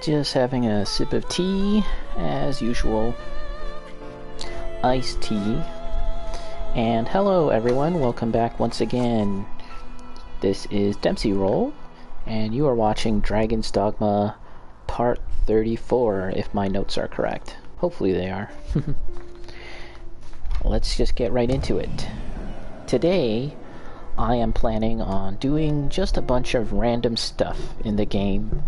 Just having a sip of tea, as usual. Iced tea. And hello everyone, welcome back once again. This is Dempsey Roll, and you are watching Dragon's Dogma Part 34, if my notes are correct. Hopefully they are. Let's just get right into it. Today, I am planning on doing just a bunch of random stuff in the game.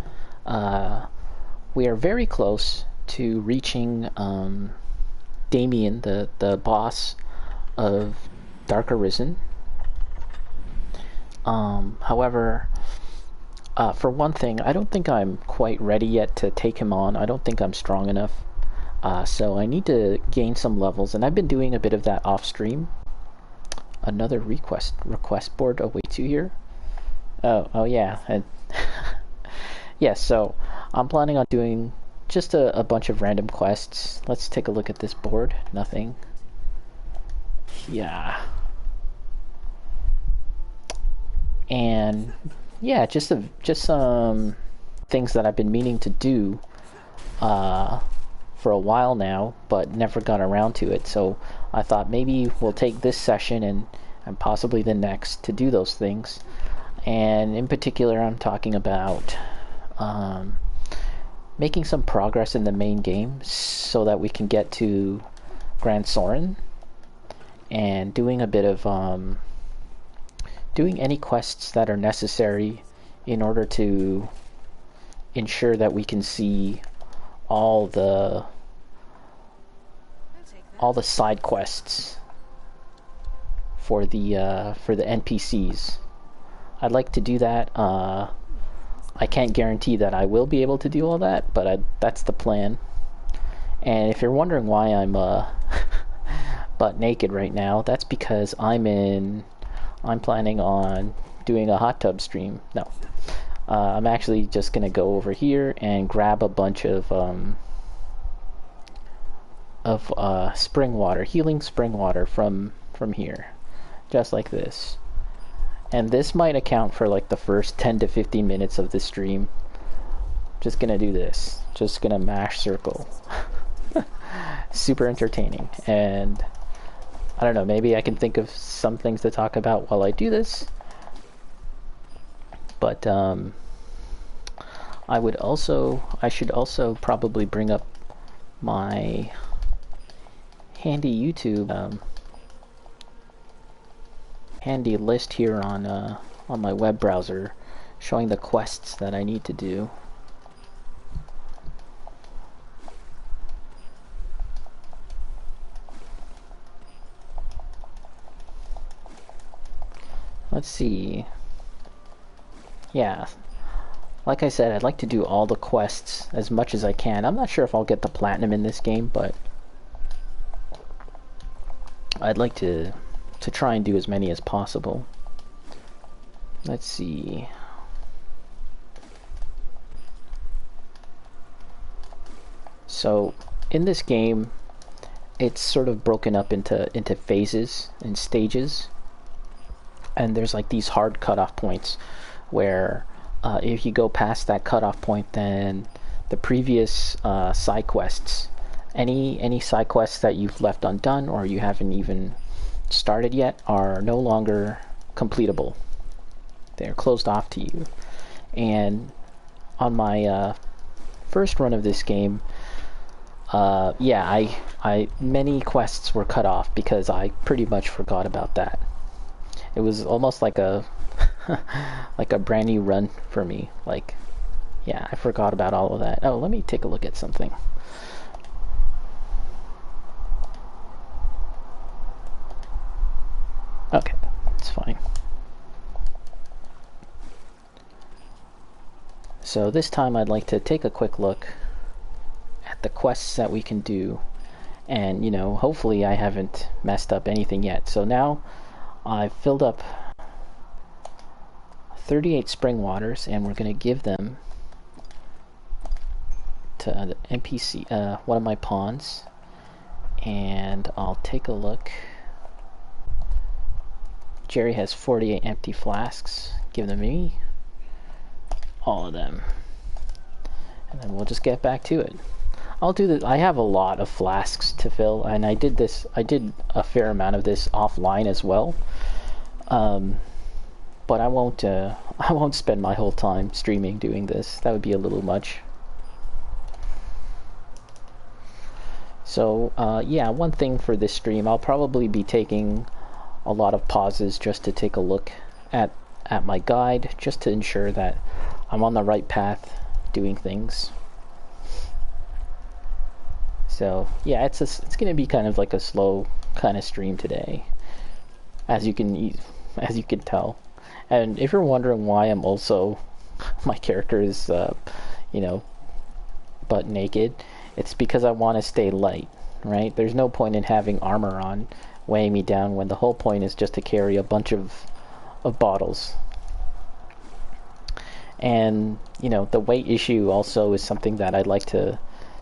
We are very close to reaching Damien, the boss of Dark Arisen. However, for one thing, I don't think I'm quite ready yet to take him on. I don't think I'm strong enough. So I need to gain some levels, and I've been doing a bit of that off stream. Another request board awaits you here. Oh yeah. Yes, so I'm planning on doing just a bunch of random quests. Let's take a look at this board. Nothing. Yeah. And yeah, just some things that I've been meaning to do for a while now, but never got around to it. So I thought maybe we'll take this session and possibly the next to do those things. And in particular, I'm talking about making some progress in the main game so that we can get to Gransys, and doing a bit of doing any quests that are necessary in order to ensure that we can see all the side quests for the NPCs. I'd like to do that. I can't guarantee that I will be able to do all that, but that's the plan. And if you're wondering why I'm butt naked right now, that's because I'm planning on doing a hot tub stream. No. I'm actually just gonna go over here and grab a bunch of spring water, healing spring water from here. Just like this. And this might account for like the first 10 to 15 minutes of the stream. Just gonna do this. Just gonna mash circle. Super entertaining. And I don't know, maybe I can think of some things to talk about while I do this. But I should also probably bring up my handy YouTube handy list here on my web browser, showing the quests that I need to do. Let's see. Yeah, like I said, I'd like to do all the quests as much as I can. I'm not sure if I'll get the platinum in this game, but I'd like to try and do as many as possible. Let's see. So in this game, it's sort of broken up into phases and stages, and there's like these hard cutoff points where if you go past that cutoff point, then the previous side quests, any side quests that you've left undone or you haven't even started yet, are no longer completable. They're closed off to you. And on my first run of this game, yeah, many quests were cut off because I pretty much forgot about that. It was almost like a like a brand new run for me. Like, yeah, I forgot about all of that. Oh, let me take a look at something. Okay, it's fine. So this time I'd like to take a quick look at the quests that we can do, and hopefully I haven't messed up anything yet. So now I've filled up 38 spring waters, and we're going to give them to the NPC, one of my pawns, and I'll take a look. Jerry has 48 empty flasks. Give them to me. All of them. and then we'll just get back to it. I'll do that. I have a lot of flasks to fill, and I did a fair amount of this offline as well. But I won't spend my whole time streaming doing this. That would be a little much. So yeah, one thing for this stream, I'll probably be taking a lot of pauses just to take a look at my guide, just to ensure that I'm on the right path doing things. So yeah, it's going to be kind of like a slow kind of stream today, as you can tell. And if you're wondering why I'm also, my character is butt naked, it's because I want to stay light, right? There's no point in having armor on weighing me down when the whole point is just to carry a bunch of bottles. And the weight issue also is something that I'd like to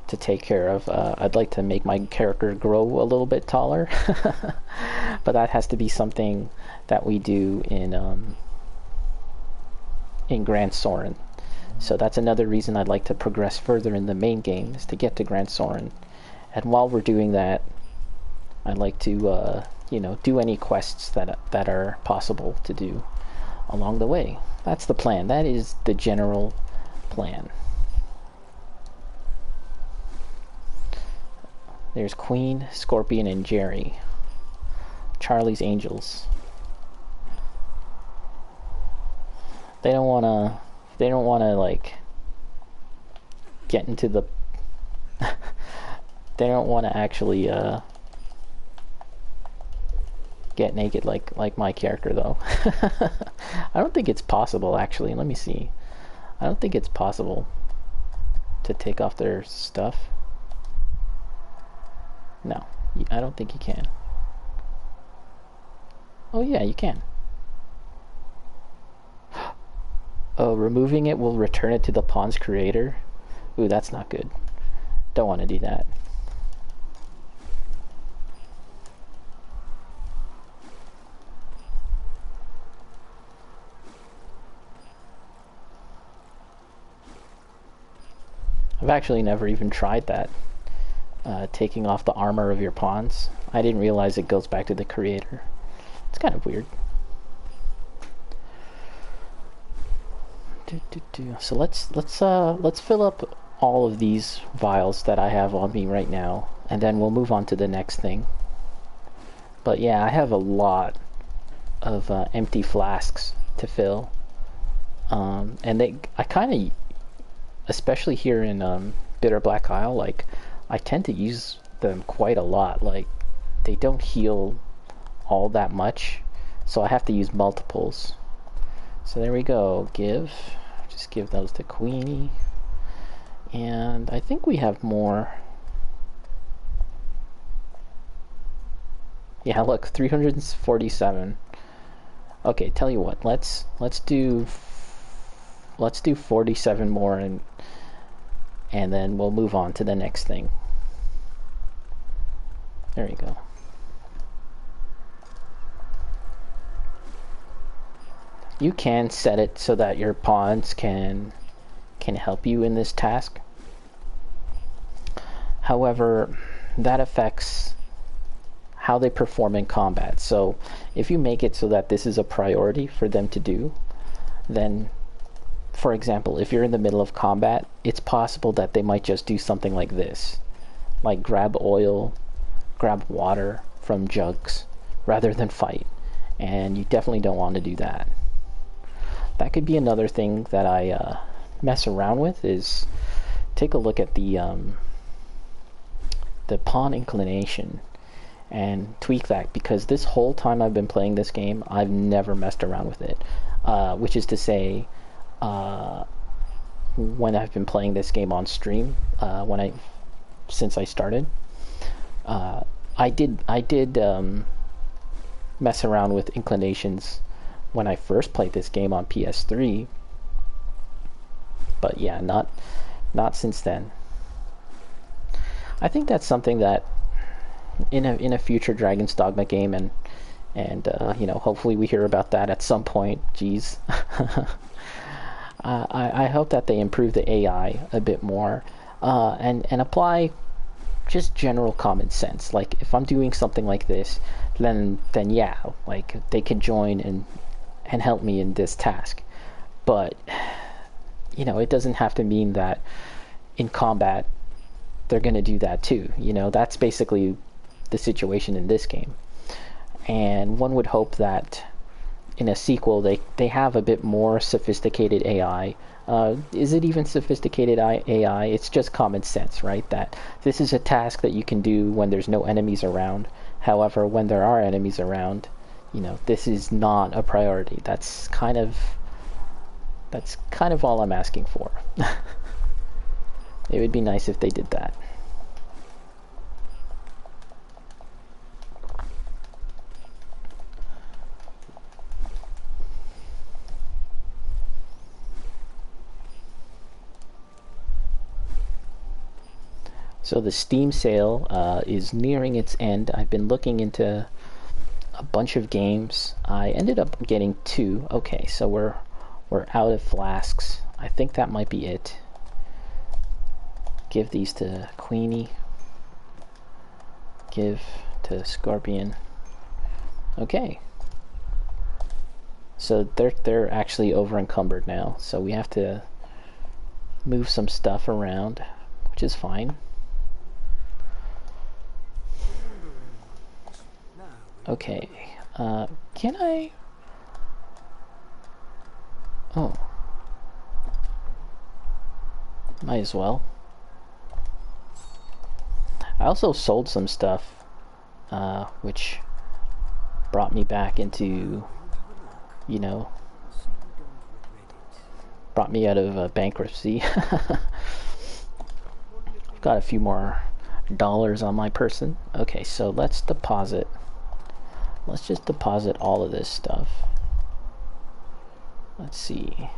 take care of. I'd like to make my character grow a little bit taller, but that has to be something that we do in Gransys. So that's another reason I'd like to progress further in the main game, is to get to Gransys. And while we're doing that, I'd like to do any quests that are possible to do along the way. That's the plan. That is the general plan. There's Queen, Scorpion, and Jerry. Charlie's Angels. They don't wanna like get into the they don't wanna actually get naked like my character, though. I don't think it's possible, actually. Let me see. I don't think it's possible to take off their stuff. No, I don't think you can. Oh yeah, you can. Oh, removing it will return it to the pawn's creator. Ooh, that's not good. Don't want to do that. I've actually never even tried that. Taking off the armor of your pawns. I didn't realize it goes back to the creator. It's kind of weird. So let's fill up all of these vials that I have on me right now, and then we'll move on to the next thing. But yeah, I have a lot of empty flasks to fill, and I kind of, especially here in Bitterblack Isle, like I tend to use them quite a lot. Like they don't heal all that much, so I have to use multiples. So there we go. Just give those to Queenie. And I think we have more. Yeah, look, 347. Okay, tell you what, let's do 47 more, and then we'll move on to the next thing. There you go. You can set it so that your pawns can help you in this task. However, that affects how they perform in combat. So if you make it so that this is a priority for them to do, then, for example, if you're in the middle of combat, it's possible that they might just do something like this, like grab oil, grab water from jugs, rather than fight. And you definitely don't want to do that. That could be another thing that I mess around with, is take a look at the pawn inclination and tweak that, because this whole time I've been playing this game, I've never messed around with it. Which is to say, when I've been playing this game on stream, since I started, I did mess around with inclinations when I first played this game on PS3, but yeah, not since then. I think that's something that in a future Dragon's Dogma game, and hopefully we hear about that at some point. Jeez. I hope that they improve the AI a bit more, and apply just general common sense. Like if I'm doing something like this, then yeah, like they can join and help me in this task. But you know, it doesn't have to mean that in combat they're going to do that too. You know, that's basically the situation in this game. And one would hope that in a sequel they have a bit more sophisticated AI. Is it even sophisticated AI? It's just common sense, right? That this is a task that you can do when there's no enemies around. However, when there are enemies around, you know, this is not a priority. That's kind of all I'm asking for. It would be nice if they did that. So the Steam sale is nearing its end. I've been looking into a bunch of games. I ended up getting 2. Okay, so we're out of flasks. I think that might be it. Give these to Queenie. Give to Scorpion. Okay. So they're actually over encumbered now. So we have to move some stuff around, which is fine. Okay. Can I? Oh. Might as well. I also sold some stuff, which brought me back into, you know, brought me out of bankruptcy. Got a few more dollars on my person. Okay, so let's deposit. Let's just deposit all of this stuff. Let's see.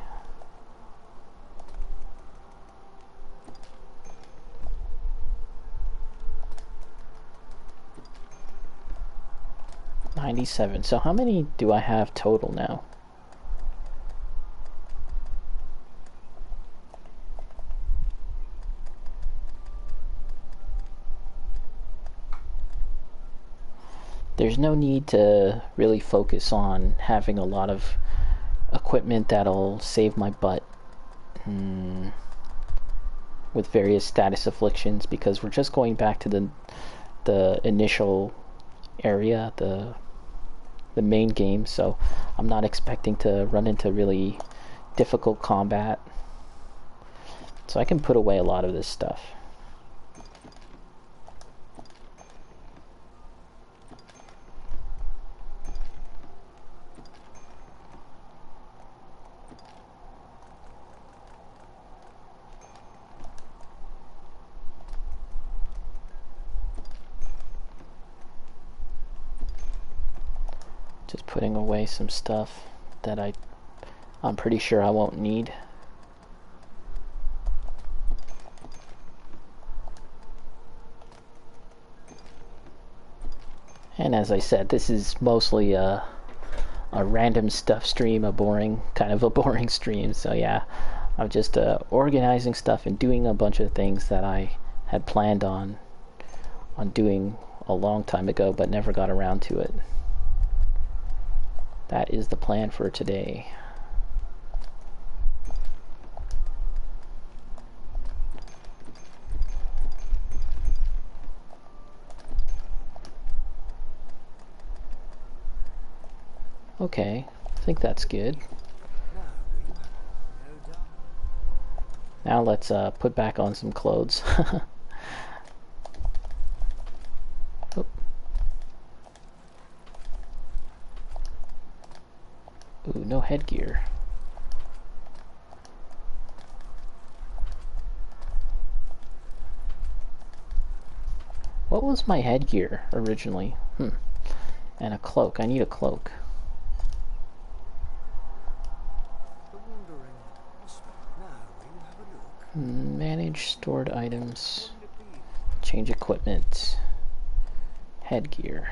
$97. So how many do I have total now? There's no need to really focus on having a lot of equipment that'll save my butt with various status afflictions, because we're just going back to the initial area, the main game, so I'm not expecting to run into really difficult combat. So I can put away a lot of this stuff. Just putting away some stuff that I'm pretty sure I won't need. And as I said, this is mostly a random stuff stream, kind of a boring stream. So yeah, I'm just organizing stuff and doing a bunch of things that I had planned on doing a long time ago, but never got around to it. That is the plan for today. Okay, I think that's good. Now let's put back on some clothes. Oh. Ooh, no headgear. What was my headgear originally? And a cloak. I need a cloak. Manage stored items. Change equipment. Headgear.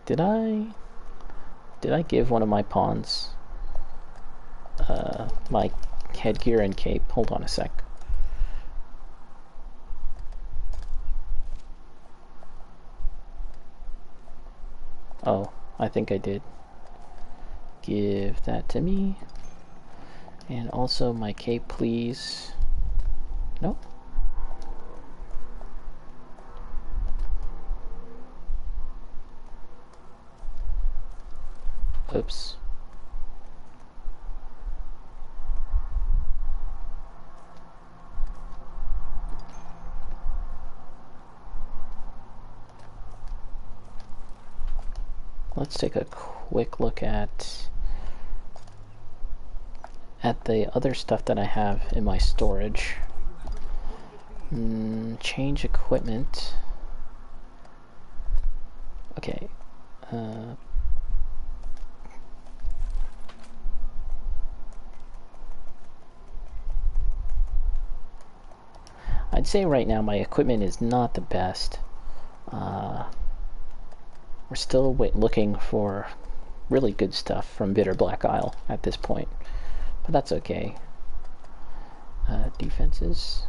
Did I give one of my pawns my headgear and cape? Hold on a sec. Oh, I think I did. Give that to me. And also my cape, please. Nope. Oops. Let's take a quick look at the other stuff that I have in my storage. Change equipment. Okay. I'd say right now my equipment is not the best. We're still looking for really good stuff from Bitterblack Isle at this point, but that's okay. Defenses.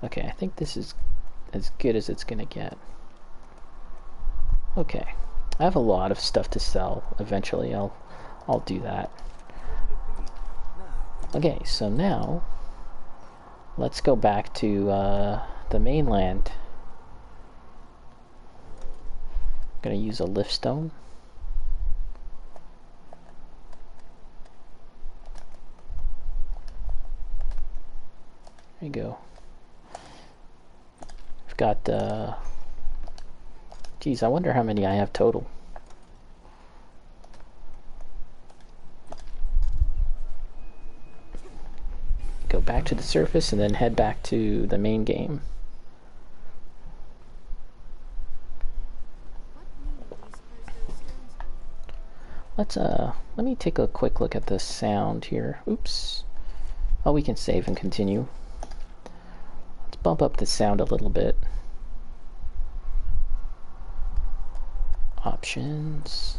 Okay, I think this is as good as it's gonna get. Okay, I have a lot of stuff to sell. Eventually, I'll do that. Okay, so now let's go back to the mainland. I'm gonna use a lift stone. There you go. I've got geez, I wonder how many I have total. Go back to the surface and then head back to the main game. Let me take a quick look at the sound here. Oops. Oh, we can save and continue. Let's bump up the sound a little bit. Options.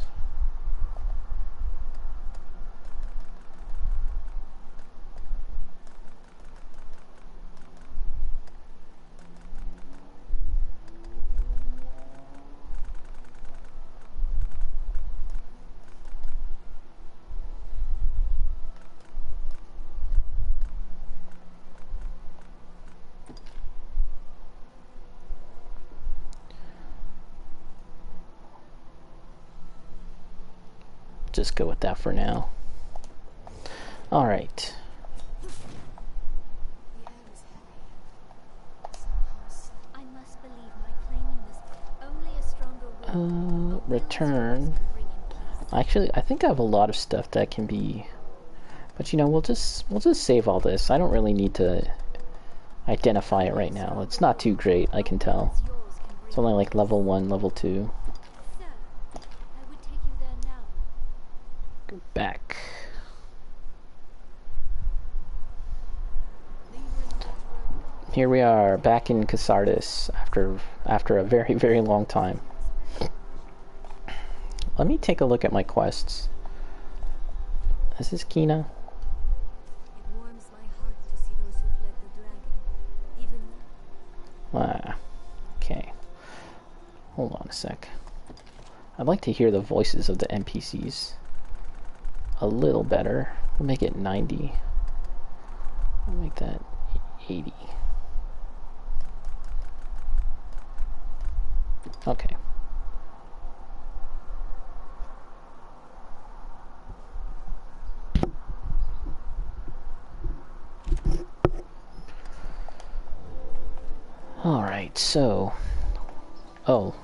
Just go with that for now. All right. Return. Actually, I think I have a lot of stuff that can be, but you know, we'll just save all this. I don't really need to identify it right now. It's not too great, I can tell. It's only like level 1, level 2. Go back. Here we are, back in Casardis after a very, very long time. Let me take a look at my quests. Is this Kina? It warms my heart to see those who fled the dragon. Even Okay. Hold on a sec. I'd like to hear the voices of the NPCs a little better. We'll make it 90. We'll make that 80. Okay. Alright, so... Oh,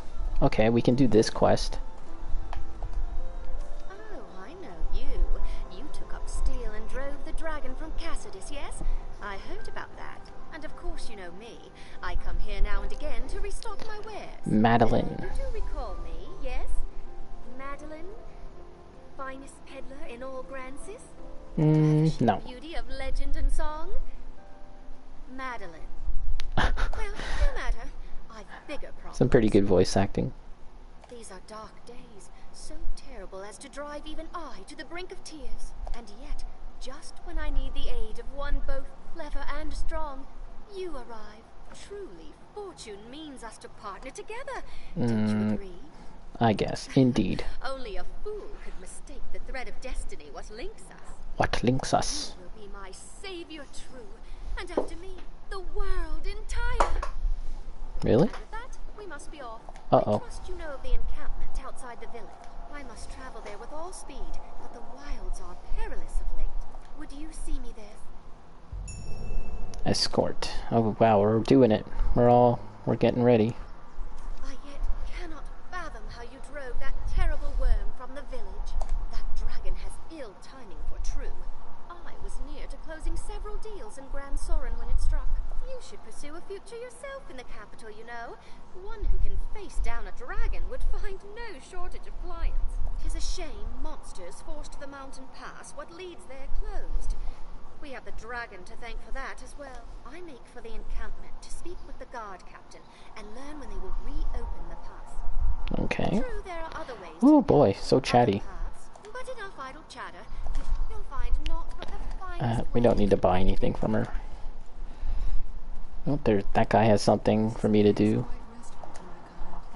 okay, we can do this quest. oh, I know you. You took up steel and drove the dragon from Cassadis, yes? I heard about that. And of course you know me. I come here now and again to restock my wares. Madeline. You do recall me, yes? Madeline? Finest peddler in all Gransys? No. Beauty of legend and song? Madeline. Well, no matter. I've bigger problems. Some pretty good voice acting. These are dark days, so terrible as to drive even I to the brink of tears. And yet, just when I need the aid of one both clever and strong, you arrive. Truly, fortune means us to partner together. Don't you agree? I guess, indeed. Only a fool could mistake the thread of destiny what links us. What links us? You will be my savior true, and after me, the world entire. Really? And with that, we must be off. Uh-oh. I trust you know of the encampment outside the village. I must travel there with all speed, but the wilds are perilous of late. Would you see me there? Escort. Oh wow, we're doing it. We're getting ready. I yet cannot fathom how you drove that terrible worm from the village. That dragon has ill timing for true. I was near to closing several deals in Gransys when it struck. You should pursue a future yourself in the capital, you know. One who can face down a dragon would find no shortage of clients. 'Tis a shame monsters forced the mountain pass what leads there closed. We have the dragon to thank for that as well. I make for the encampment to speak with the guard captain and learn when they will reopen the pass. Okay. True, there are other ways. Oh boy, so chatty. Paths, but enough idle chatter. You'll find not but the finest We don't way need to buy anything from her. Oh, that guy has something for me to do.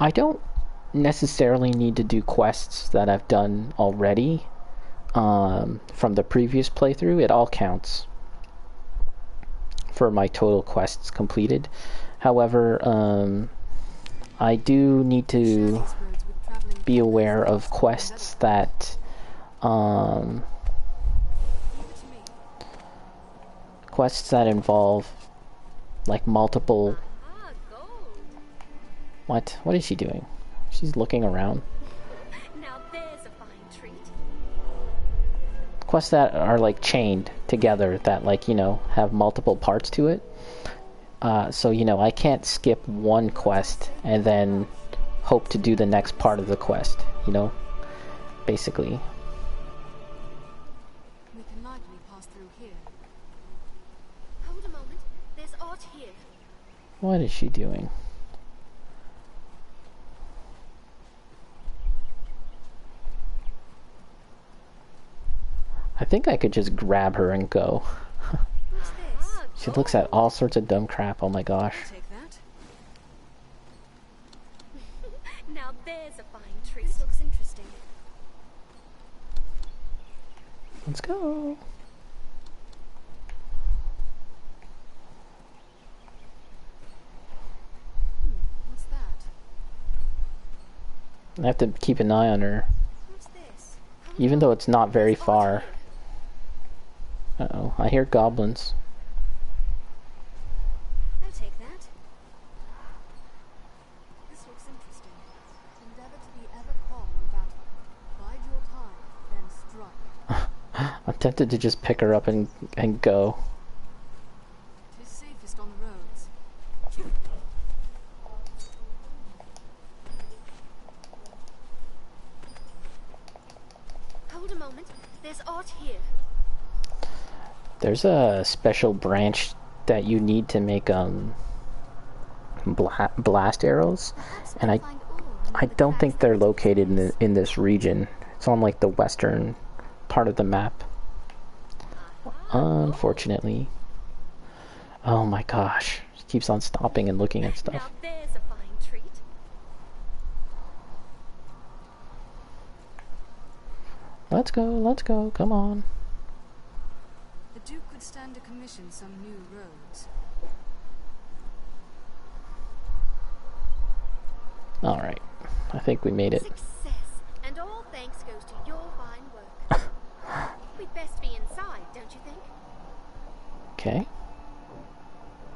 I don't necessarily need to do quests that I've done already from the previous playthrough. It all counts for my total quests completed. However, I do need to be aware of quests that involve like multiple. What is she doing? She's looking around. Now there's a fine treat. Quests that are like chained together, that like, you know, have multiple parts to it. So, you know, I can't skip one quest and then hope to do the next part of the quest, you know? Basically. We can likely pass through here. Hold a moment. There's art here. What is she doing? I think I could just grab her and go. What's this? She looks at all sorts of dumb crap, oh my gosh. Take that. Now there's a fine treat. This looks interesting. Let's go. What's that? I have to keep an eye on her, What's this? even though it's not very far. Uh-oh, I hear goblins. I'll take that. This looks interesting. Endeavor to be ever calm in battle. Bide your time, then strike. I'm tempted to just pick her up and go. 'Tis safest on the roads. Hold a moment. There's art here. There's a special branch that you need to make blast arrows, and I don't think they're located in this region. It's on like the western part of the map, unfortunately. Oh my gosh, she keeps on stopping and looking at Now stuff. there's a fine treat. Let's go, come on. The Duke could stand to commission some new roads. Alright, I think we made it. Success, and all thanks goes to your fine work. We'd best be inside, don't you think? Okay.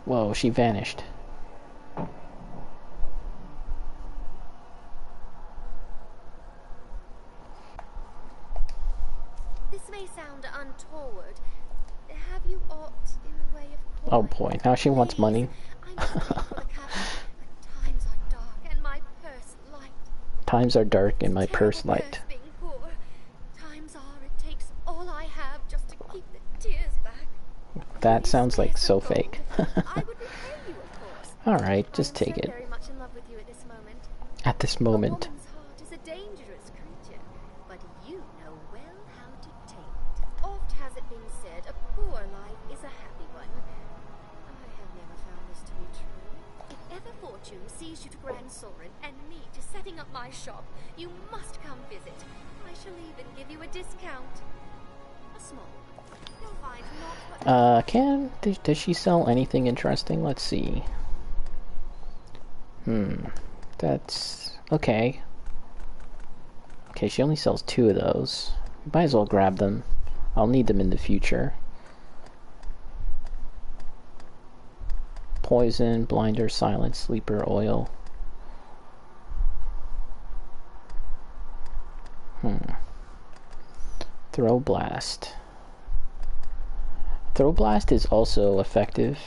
Whoa, she vanished. This may sound untoward. Have you aught in the way of Oh coin? boy, now she wants money. I must pay for the cabin, but times are dark and my purse light. Times are dark and my purse Terrible light. curse being poor. Times are it takes all I have just to keep the tears back. That sounds like so Spare some fake. gold. I would repay you, of course. Alright, just I am take so it. very much in love with you at this moment. At this A moment. woman's heart been said, a poor life is a happy one. I have never found this to be true. If ever fortune sees you to Gransorin and me to setting up my shop, you must come visit. I shall even give you a discount. A small one. You'll find not what... Does she sell anything interesting? Let's see. That's... okay. Okay, she only sells 2 of those. Might as well grab them. I'll need them in the future. Poison, blinder, silence, sleeper, oil. Throw blast. Throw blast is also effective.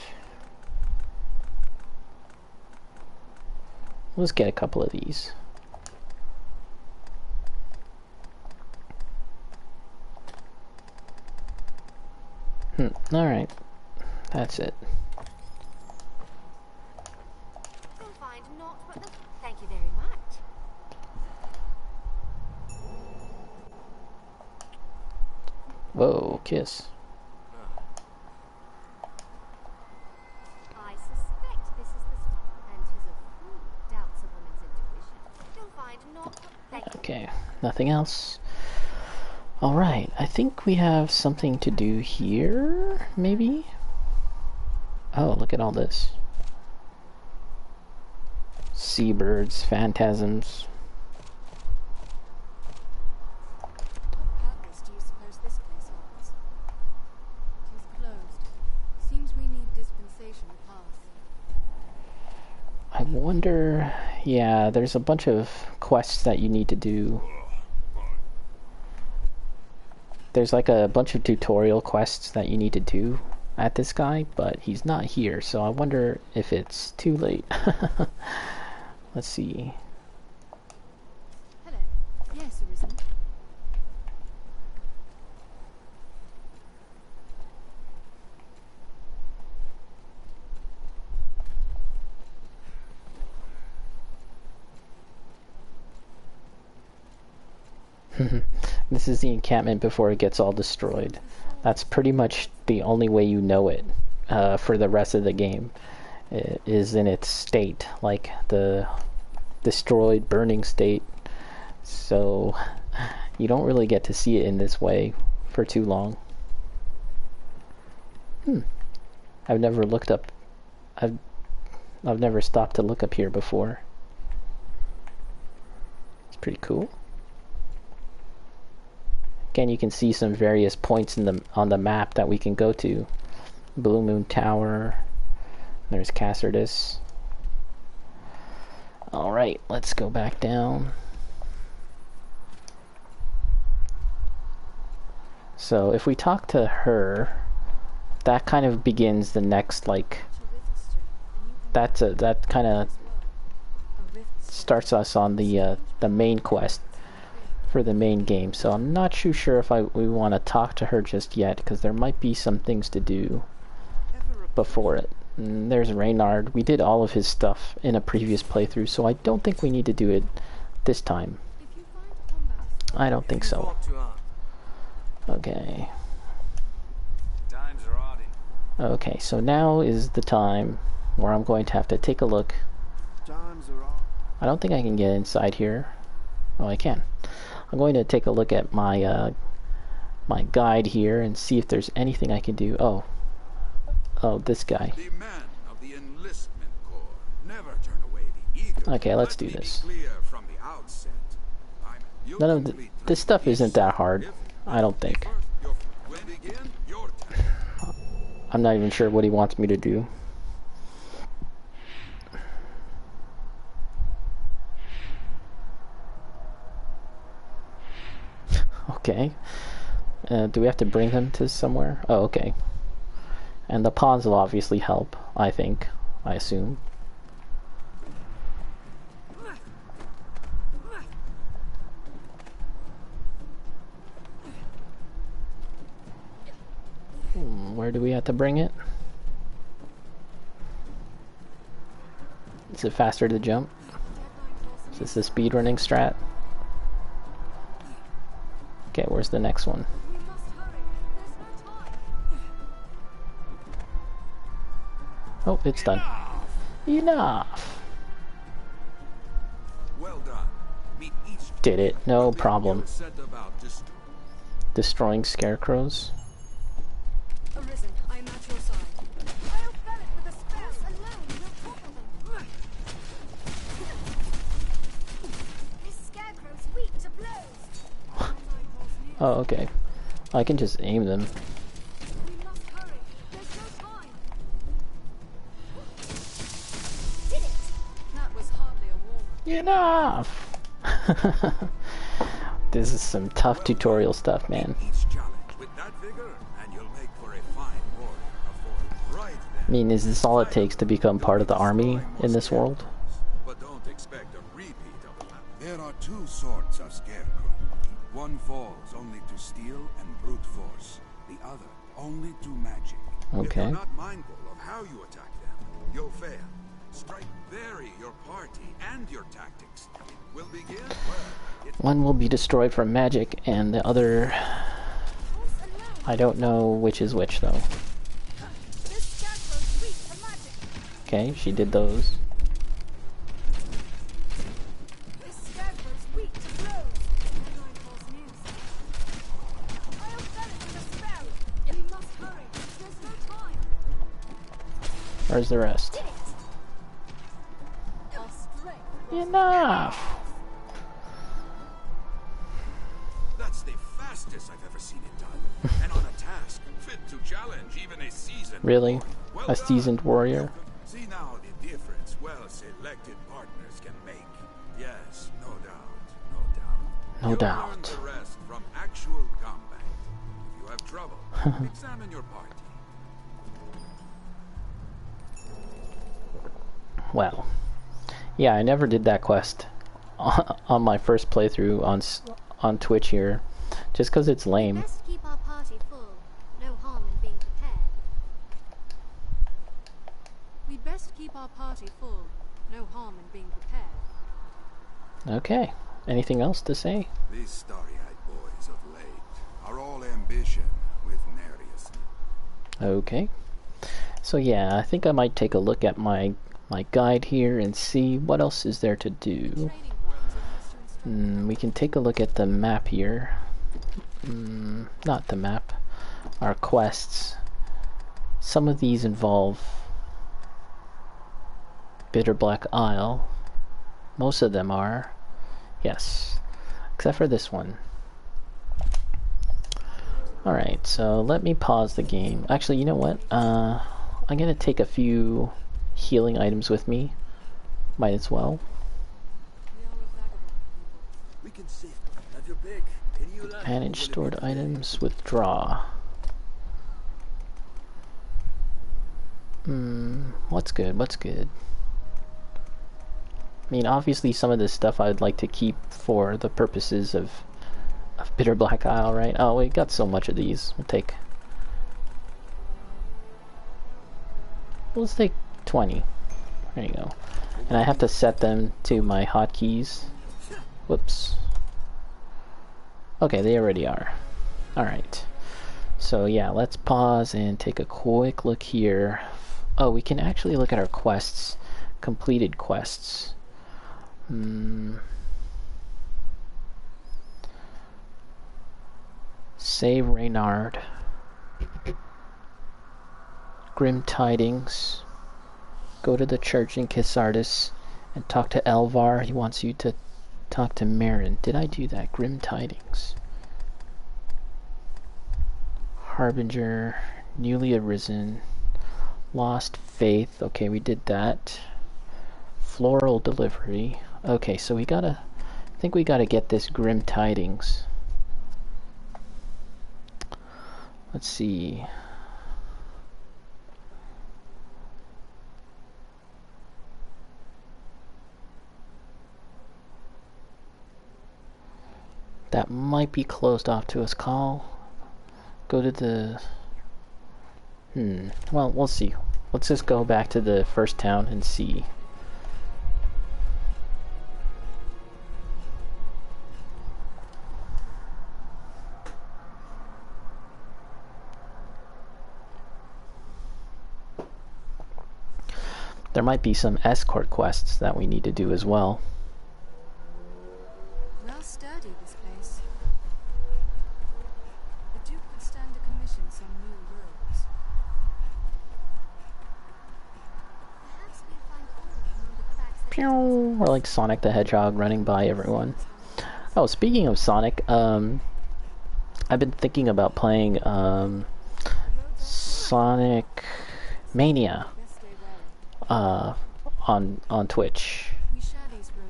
Let's get a couple of these. Alright. That's it. You'll find not what the... Thank you very much. Whoa, kiss. I suspect this is the stuff, and 'tis a fool doubts a woman's intuition. You'll find not what... Thank you. Okay, nothing else. Alright, I think we have something to do here, maybe? Oh, look at all this. Seabirds, phantasms. What purpose do you suppose this place holds? It is closed. Seems we need dispensation to pass. I wonder... yeah, there's a bunch of quests that you need to do. There's like a bunch of tutorial quests that you need to do at this guy, but he's not here, so I wonder if it's too late. Let's see. Hello. Yes, Arisen. This is the encampment before it gets all destroyed. That's pretty much the only way you know it for the rest of the game. It is in its state, like the destroyed, burning state. So you don't really get to see it in this way for too long. I've never looked up. I've never stopped to look up here before. It's pretty cool. Again, you can see some various points on the map that we can go to. Blue Moon Tower. There's Cassardus. Alright, let's go back down. So if we talk to her, that kind of begins the next, like, that kind of starts us on the main quest for the main game. So I'm not too sure if we want to talk to her just yet, because there might be some things to do before it. And there's Reynard. We did all of his stuff in a previous playthrough, so I don't think we need to do it this time. I don't think so. Okay. Okay, so now is the time where I'm going to have to take a look. I don't think I can get inside here. Oh, I can. I'm going to take a look at my my guide here and see if there's anything I can do. Oh, this guy. Okay, let's do this. None of this stuff isn't that hard, I don't think. I'm not even sure what he wants me to do. Okay. Do we have to bring him to somewhere? Oh, okay. And the pawns will obviously help, I think. I assume. Where do we have to bring it? Is it faster to jump? Is this the speedrunning strat? Okay, where's the next one? We must hurry. There's no Oh, it's done. Enough! Well done. Meet each Did it, no will be problem. set about Destroying scarecrows. Arisen, I am at your side. I'll fell it with a spell alone. We'll topple them. This scarecrow's weak to blows. Oh, okay. I can just aim them. We must hurry. There's no time. Did it? That was hardly a warm. Enough! This is some tough tutorial stuff, man. each challenge with that vigor, and you'll make for a fine warrior of war. Right then. I mean, is this all it takes to become part of the army in this world? But don't expect a repeat of the last. There are two sorts of scarecrow. One falls only to steel and brute force. The other only to magic. If Okay. you're not mindful of how you attack them, you'll fail. Strike vary your party and your tactics. It will begin well. It's One will be destroyed from magic, and the other... I don't know which is which, though. This scarecrow's weak to magic. Okay, she did those. This scarecrow's weak to blows. Deadline falls near. I'll fell it with a spell. We must hurry. There's no time. Where's the rest? Did it? Our strength. Enough! That's the fastest I've ever seen it done. And on a task fit to challenge even a seasoned Really? warrior. Well A done. seasoned warrior? See now the difference well-selected partners can make. Yes, no doubt, no doubt. No You'll doubt. learn the rest from actual combat. If you have trouble, examine your party. Well, yeah, I never did that quest on my first playthrough on Twitch here, just because it's lame. Best keep our party full. No harm in being prepared. We'd best keep our party full. No harm in being prepared. Okay, anything else to say? These starry-eyed boys of late are all ambition with narious. Okay, so yeah, I think I might take a look at my guide here and see what else is there to do. Training grounds are used to We can take a look at the map here. Not the map, our quests. Some of these involve Bitterblack Isle. Most of them are. Yes, except for this one. Alright, so let me pause the game. Actually, you know what? I'm gonna take a few healing items with me. Might as well. We are a vagabond people. We can sit. Have your pick. Any you like. Manage stored items, withdraw. What's good? What's good? I mean, obviously some of this stuff I'd like to keep for the purposes of Bitterblack Isle, right? Oh, we got so much of these. Let's take 20. There you go. And I have to set them to my hotkeys. Whoops. Okay, they already are. Alright. So yeah, let's pause and take a quick look here. Oh, we can actually look at our quests. Completed quests. Save Reynard. Grim Tidings. Go to the church in Kisardis and talk to Elvar. He wants you to talk to Marin. Did I do that? Grim Tidings. Harbinger. Newly Arisen. Lost Faith. Okay, we did that. Floral Delivery. Okay, so I think we gotta get this Grim Tidings. Let's see. That might be closed off to us, call. Go to the... Well, we'll see. Let's just go back to the first town and see. there might be some escort quests that we need to do as well. Well sturdy, this place. The Duke would stand to commission some new robes. Perhaps we'll find ore among the cracks that Pew! Or like Sonic the Hedgehog running by everyone. Oh, speaking of Sonic, I've been thinking about playing Sonic Mania on Twitch.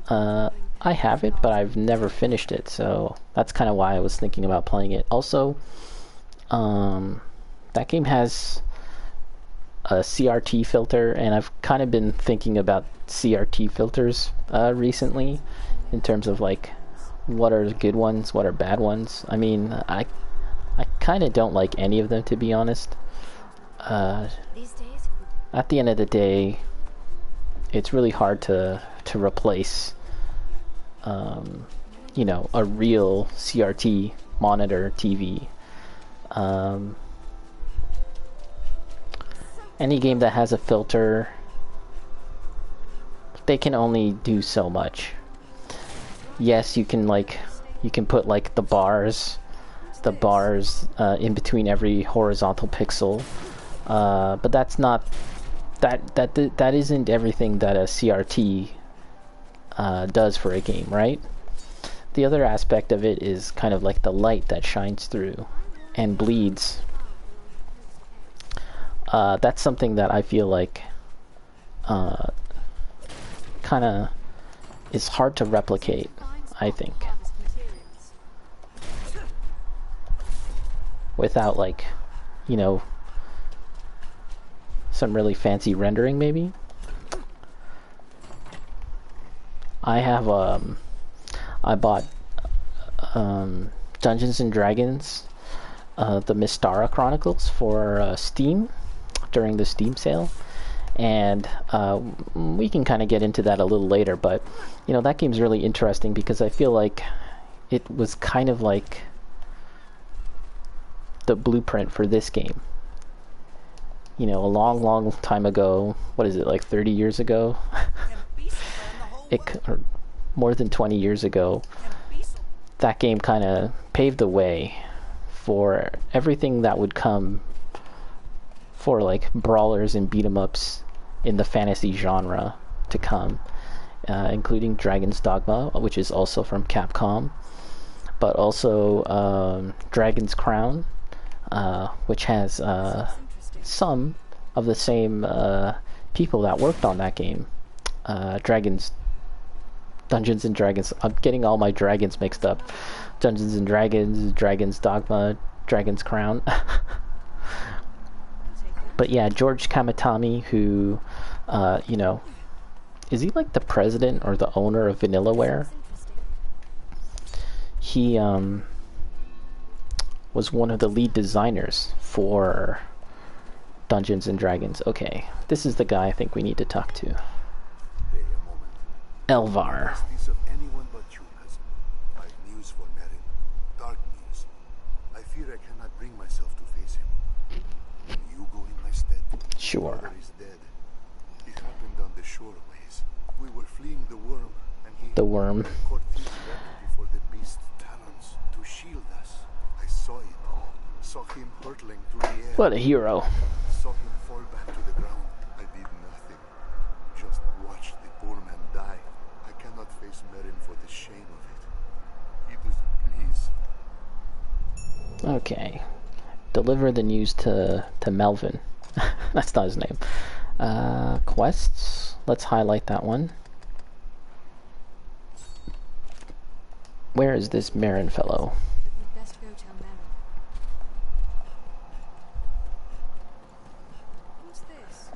I have it, but I've never finished it, so that's kind of why I was thinking about playing it. Also, that game has a CRT filter, and I've kind of been thinking about CRT filters recently, in terms of like what are good ones, what are bad ones. I mean, I kind of don't like any of them, to be honest. these days At the end of the day, it's really hard to replace, you know, a real CRT monitor TV. Any game that has a filter, they can only do so much. Yes, you can put like the bars in between every horizontal pixel, but that's not that isn't everything that a CRT does for a game, right? The other aspect of it is kind of like the light that shines through and bleeds. That's something that I feel like kind of is hard to replicate, I think, without, like, you know, some really fancy rendering, maybe. I have I bought Dungeons and Dragons, the Mystara Chronicles for Steam during the Steam sale, and we can kind of get into that a little later, but you know, that game's really interesting because I feel like it was kind of like the blueprint for this game. You know, a long time ago, what is it, like 30 years ago? Or more than 20 years ago, that game kind of paved the way for everything that would come for like brawlers and beat 'em ups in the fantasy genre to come, including Dragon's Dogma, which is also from Capcom, but also Dragon's Crown, which has some of the same people that worked on that game. Dungeons and Dragons. I'm getting all my dragons mixed up. Dungeons and Dragons, Dragon's Dogma, Dragon's Crown. But yeah, George Kamitami, who, you know, is he like the president or the owner of Vanillaware? He was one of the lead designers for Dungeons and Dragons. Okay, this is the guy I think we need to talk to. Elvar. Justice of anyone but you, cousin. I've news for Merin. Dark news. I fear I cannot bring myself to face him. Will you go in my stead? Sure. Father is dead. It happened on the shoreways. We were fleeing the worm, and he The worm. caught thieves wrapped before the beast's talons to shield us. I saw it. Saw him hurtling through the air. What a hero. Saw him fall back to the ground. I did nothing. Just watched the poor man die. I cannot face Merin for the shame of it. Idris, please. Okay. Deliver the news to Melvin. That's not his name. Quests. Let's highlight that one. Where is this Marin fellow? We'd best go tell Mary. What's this?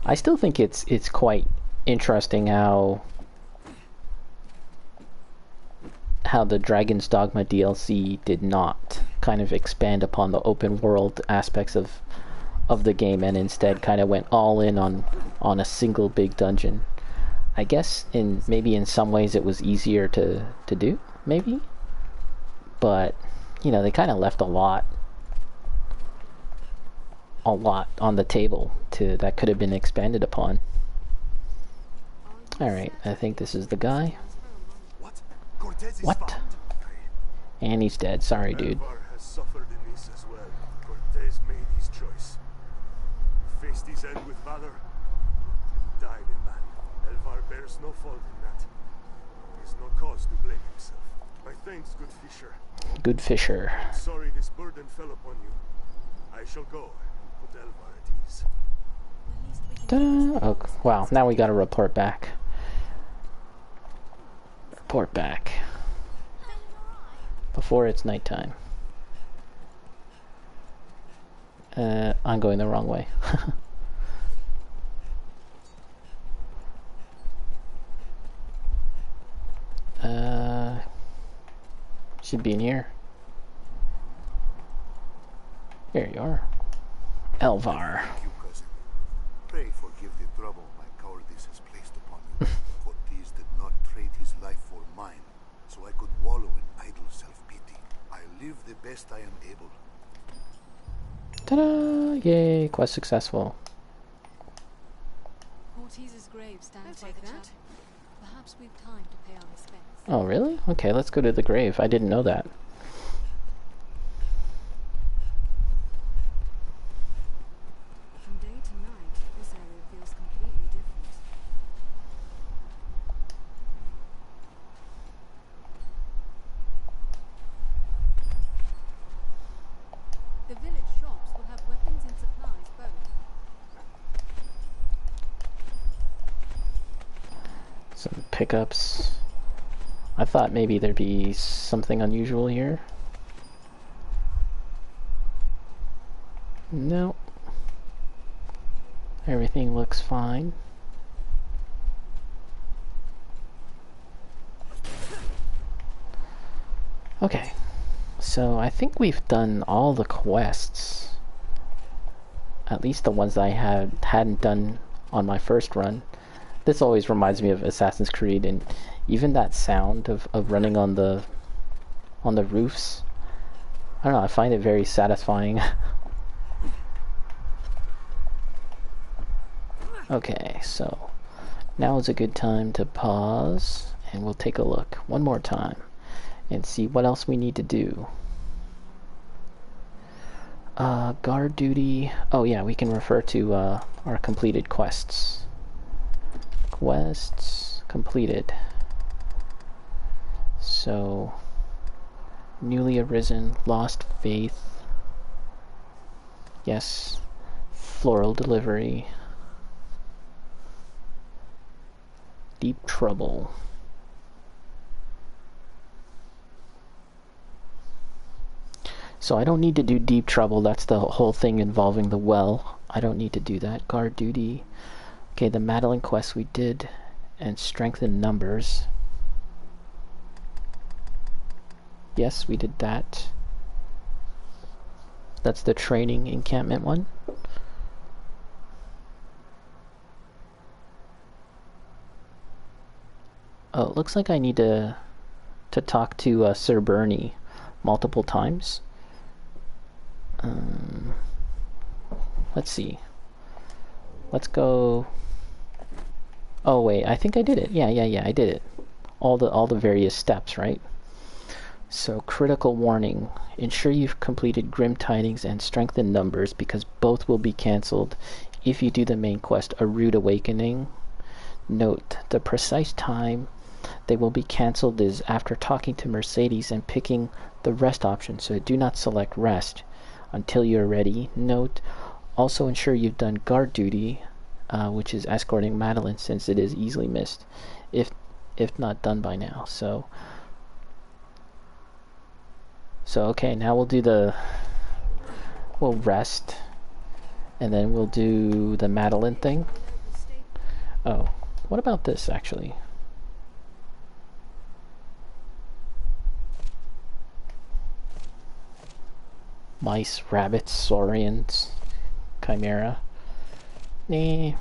I still think it's quite interesting how the Dragon's Dogma DLC did not kind of expand upon the open world aspects of the game, and instead kind of went all in on a single big dungeon. I guess maybe in some ways it was easier to do, maybe, but you know, they kind of left a lot a lot on the table that could have been expanded upon. Alright, I think this is the guy. What? Cortez is What? found. And he's dead. Sorry, dude. Elvar has suffered in this as well. Cortez made his choice. He faced his end with valor. He died a man. Elvar bears no fault in that. He has no cause to blame himself. My thanks, good Fisher. Good Fisher. I'm sorry this burden fell upon you. I shall go and put Elvar at ease. Ta-da! Oh, wow, now we gotta report back. Report back. Before it's nighttime. I'm going the wrong way. Should be in here. There you are. Elvar. Thank you, cousin. Pray forgive the trouble my cowardice has placed upon you. Cortez did not trade his life for mine, so I could wallow in idle self-pity. I live the best I am able. Ta-da! Yay, quest successful. Cortez's grave stands by the chapel. Perhaps we've time to pay our respects. Oh, really? Okay, let's go to the grave. I didn't know that. From day to night, this area feels completely different. The village shops will have weapons and supplies both. Some pickups. I thought maybe there'd be something unusual here. No. Everything looks fine. Okay. So I think we've done all the quests. At least the ones that I hadn't done on my first run. This always reminds me of Assassin's Creed, and even that sound of running on the roofs. I don't know, I find it very satisfying. Okay, so now is a good time to pause, and we'll take a look one more time and see what else we need to do. Guard duty. Oh yeah, we can refer to our completed quests. Quests completed. So, newly arisen, lost faith. Yes, floral delivery. Deep trouble. So I don't need to do deep trouble. That's the whole thing involving the well. I don't need to do that. Guard duty. Okay, the Madeline quest we did, and strengthen numbers. Yes, we did that. That's the training encampment one. Oh, it looks like I need to talk to Sir Bernie multiple times. Let's see. Let's go. Oh wait, I think I did it. Yeah, I did it. All the various steps, right? So, critical warning. Ensure you've completed Grim Tidings and Strengthened Numbers, because both will be cancelled if you do the main quest, A Rude Awakening. Note, the precise time they will be cancelled is after talking to Mercedes and picking the rest option, so do not select rest until you're ready. Note, also ensure you've done guard duty, which is escorting Madeline, since it is easily missed if not done by now. So okay, now we'll rest, and then we'll do the Madeline thing. Oh, what about this actually? Mice, rabbits, saurians, chimera. Nah.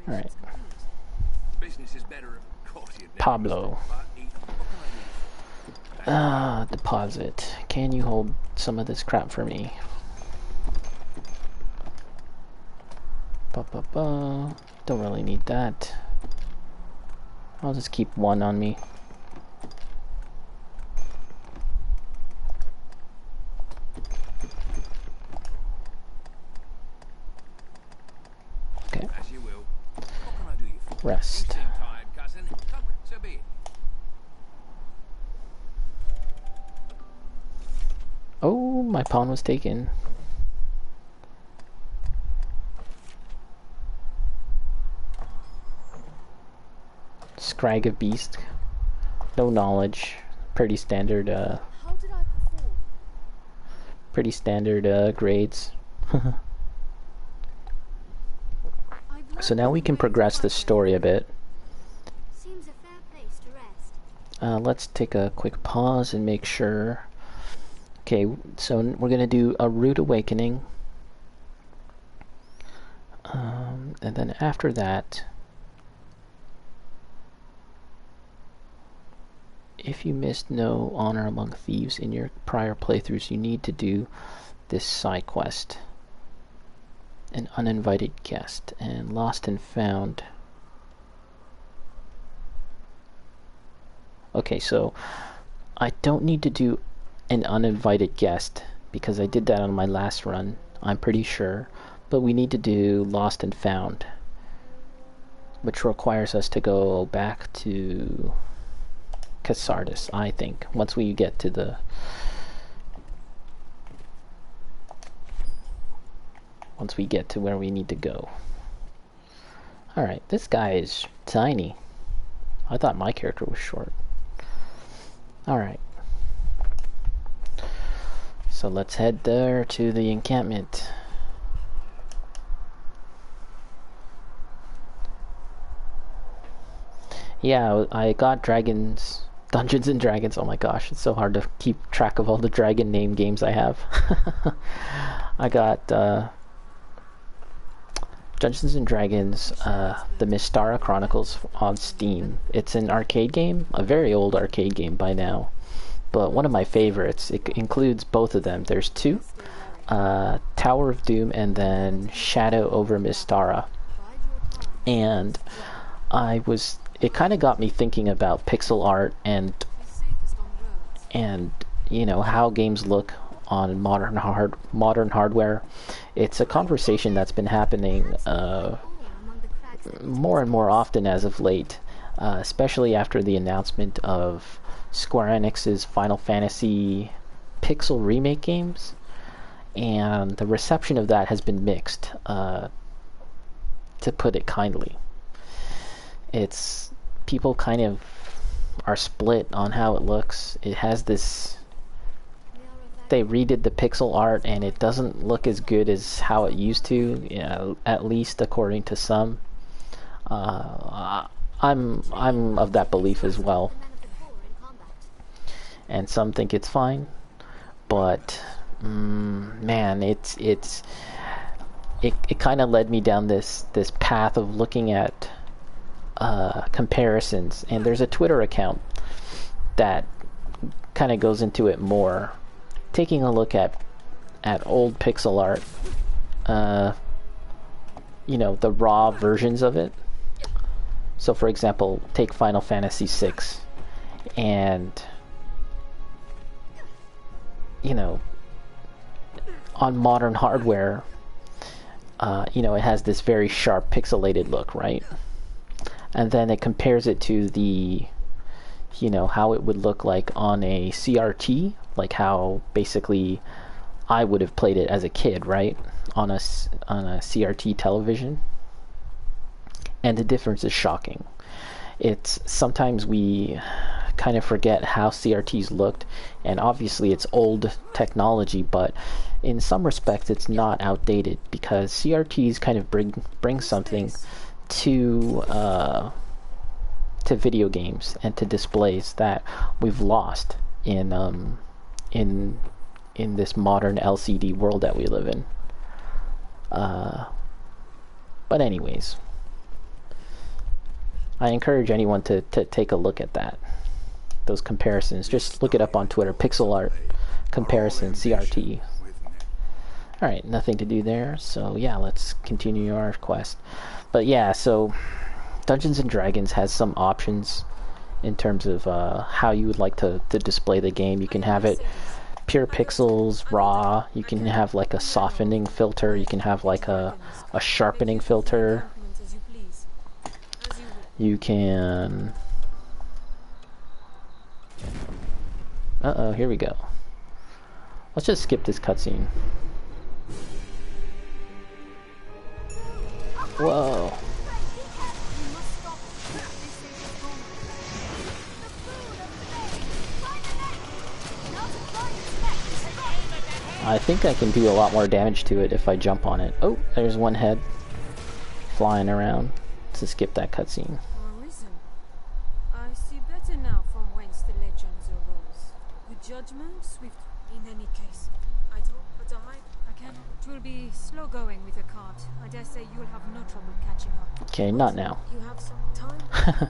Alright. Business is better at courtier days. Pablo. Deposit. Can you hold some of this crap for me? Don't really need that. I'll just keep one on me. Okay. As you will. What can I do you for? Rest. You seem tired, cousin. Come to bed. Oh, my pawn was taken. Scrag of Beast. No knowledge. Pretty standard, How did I perform? pretty standard, grades. So now we can progress the story a bit. Seems a fair place to rest. Let's take a quick pause and make sure. Okay, so we're gonna do a Rude Awakening. And then after that, if you missed no honor among thieves in your prior playthroughs, you need to do this side quest. An uninvited guest and lost and found. Okay, so I don't need to do an uninvited guest because I did that on my last run, I'm pretty sure. But we need to do lost and found, which requires us to go back to Casardis, I think, once we get to the where we need to go. Alright, this guy is tiny. I thought my character was short. Alright. So let's head there to the encampment. Yeah, I got Dungeons and Dragons. Oh my gosh, it's so hard to keep track of all the dragon name games I have. I got Dungeons and Dragons, the Mystara Chronicles on Steam. It's an arcade game, a very old arcade game by now, but one of my favorites. It includes both of them. There's two, Tower of Doom and then Shadow over Mystara. And it kind of got me thinking about pixel art and you know how games look on modern hardware. It's a conversation that's been happening more and more often as of late, especially after the announcement of Square Enix's Final Fantasy pixel remake games, and the reception of that has been mixed, to put it kindly. It's people kind of are split on how it looks. It has this, they redid the pixel art and it doesn't look as good as how it used to, at least according to some. I'm of that belief as well, and some think it's fine, but man, it kind of led me down this path of looking at comparisons, and there's a Twitter account that kind of goes into it more, taking a look at old pixel art, you know, the raw versions of it. So for example, take Final Fantasy VI, and you know, on modern hardware, you know, it has this very sharp pixelated look, right? And then it compares it to the, you know, how it would look like on a CRT, like how basically I would have played it as a kid, right? On a CRT television. And the difference is shocking. It's sometimes we kind of forget how CRTs looked, and obviously it's old technology, but in some respects it's not outdated, because CRTs kind of bring something to video games and to displays that we've lost in this modern LCD world that we live in. But anyways, I encourage anyone to take a look at those comparisons. Just look it up on Twitter, pixel art comparison CRT. Alright, nothing to do there, so yeah, let's continue our quest. But yeah, so Dungeons & Dragons has some options in terms of how you would like to display the game. You can have it pure pixels, raw, you can have like a softening filter, you can have like a sharpening filter, you can... Uh-oh, here we go. Let's just skip this cutscene. Whoa. I think I can do a lot more damage to it if I jump on it. Oh, there's one head flying around. Let's skip that cutscene. Arisen. I see better now from whence the legends arose. The judgment swift in any case. I hope, but I cannot. It will be slow going with a cart. I dare say you'll have no trouble catching up. Okay, not now. You have some time?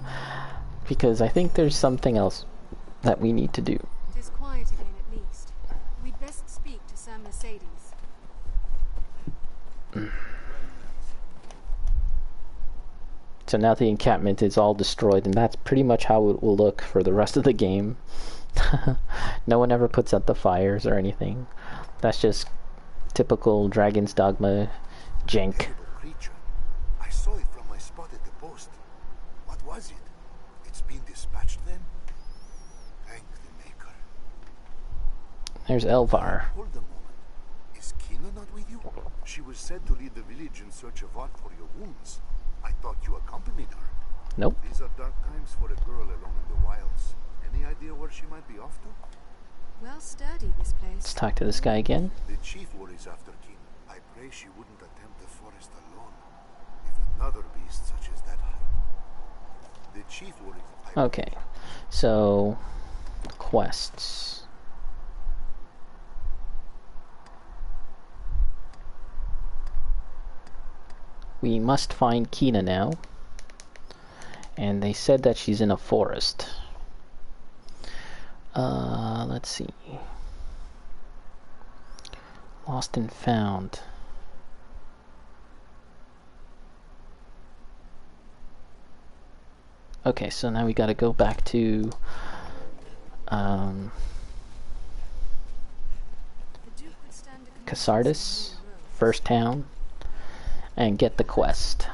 Because I think there's something else that we need to do. It is quiet again at least. We'd best speak to Sam Mercedes. So now the encampment is all destroyed, and that's pretty much how it will look for the rest of the game. No one ever puts out the fires or anything. That's just typical Dragon's Dogma jank. Creature. I saw it from my spot at the post. What was it? It's been dispatched then? Thank the Maker. There's Elvar. Hold a moment. Is Kina not with you? She was said to lead the village in search of art for your wounds. I thought you accompanied her. Nope. These are dark times for a girl alone in the wilds. Any idea where she might be off to? Well sturdy, this place. Let's talk to this guy again. The chief worries after Kina. I pray she wouldn't attempt the forest alone. If another beast such as that... The chief worries... Okay, so... quests. We must find Kina now. And they said that she's in a forest. Let's see. Lost and found. Okay, so now we gotta go back to Casardis, first town, and get the quest.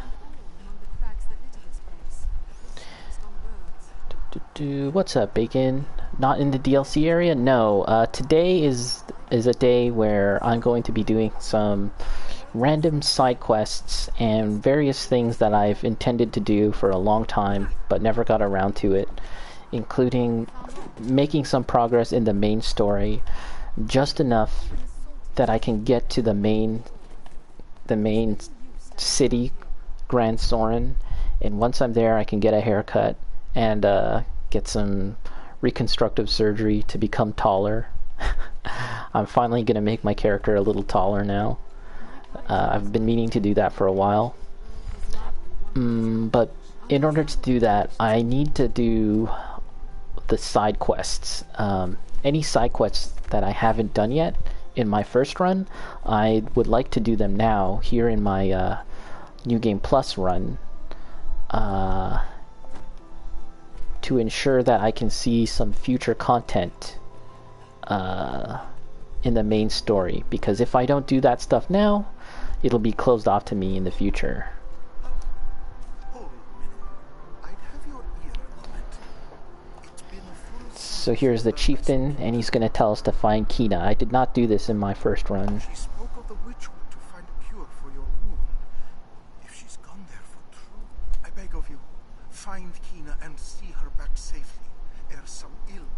What's up, Bacon? Not in the DLC area? No. Today is a day where I'm going to be doing some random side quests and various things that I've intended to do for a long time but never got around to it, including making some progress in the main story, just enough that I can get to the main city, Grand Soren, and once I'm there I can get a haircut and get some reconstructive surgery to become taller. I'm finally gonna make my character a little taller now. I've been meaning to do that for a while. But in order to do that, I need to do the side quests. Any side quests that I haven't done yet in my first run, I would like to do them now, here in my New Game Plus run, to ensure that I can see some future content in the main story, because if I don't do that stuff now, it'll be closed off to me in the future. So here's the chieftain, and he's going to tell us to find Kina. I did not do this in my first run. She spoke of the witchwood to find a cure for your wound. If she's gone there for true, I beg of you, find Kina and see her back safely, ere some ill.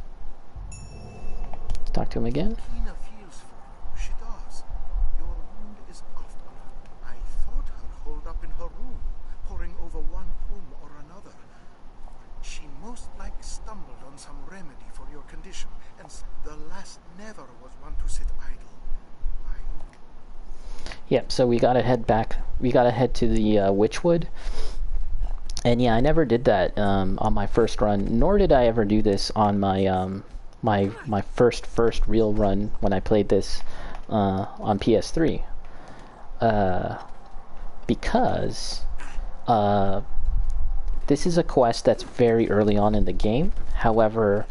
Let's talk to him again. Kina feels for you. She does. Your wound is often. I thought her holed up in her room, poring over one poem or another. She most like stumbled on some remedy for your condition, and the last never was one to sit idle. Yep, so we gotta head back. We gotta head to the Witchwood. And yeah, I never did that on my first run, nor did I ever do this on my my first real run when I played this on PS3. because this is a quest that's very early on in the game. However,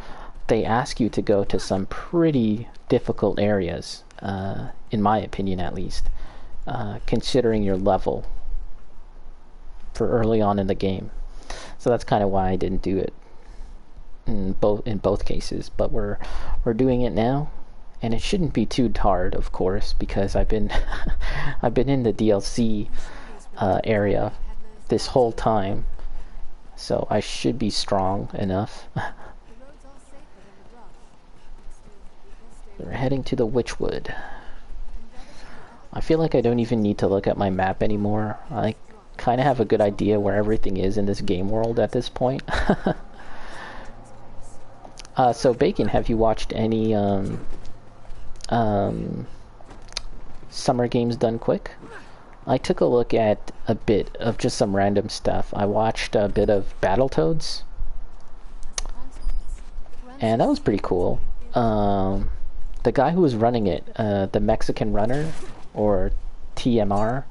they ask you to go to some pretty difficult areas, in my opinion at least, considering your level for early on in the game. So that's kind of why I didn't do it in both cases. But we're doing it now, and it shouldn't be too hard, of course, because I've been I've been in the DLC area this whole time, so I should be strong enough. We're heading to the Witchwood. I feel like I don't even need to look at my map anymore. I kind of have a good idea where everything is in this game world at this point. So Bacon, have you watched any Summer Games Done Quick? I took a look at a bit of just some random stuff. I watched a bit of Battletoads, and that was pretty cool. The guy who was running it, the Mexican runner, or TMR,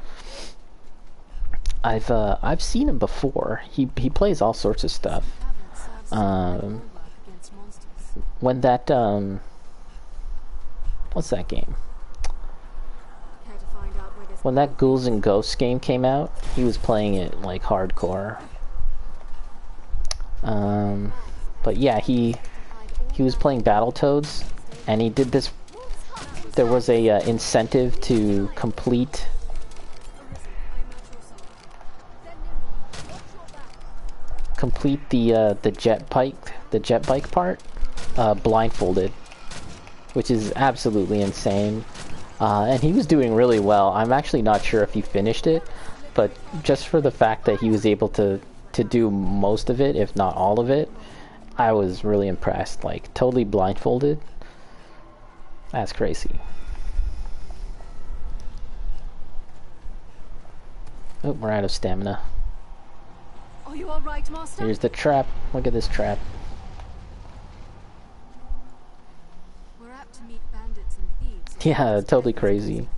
I've seen him before. He plays all sorts of stuff. When that what's that game? When that Ghouls and Ghosts game came out, he was playing it like hardcore. But yeah, he was playing Battletoads, and he did this. There was a incentive to complete the jet bike part blindfolded, which is absolutely insane. And he was doing really well. I'm actually not sure if he finished it, but just for the fact that he was able to do most of it, if not all of it, I was really impressed. Like, totally blindfolded. That's crazy. Oh, we're out of stamina. Are you all right, Master? Here's the trap. Look at this trap. We're apt to meet bandits and thieves. Yeah, totally crazy.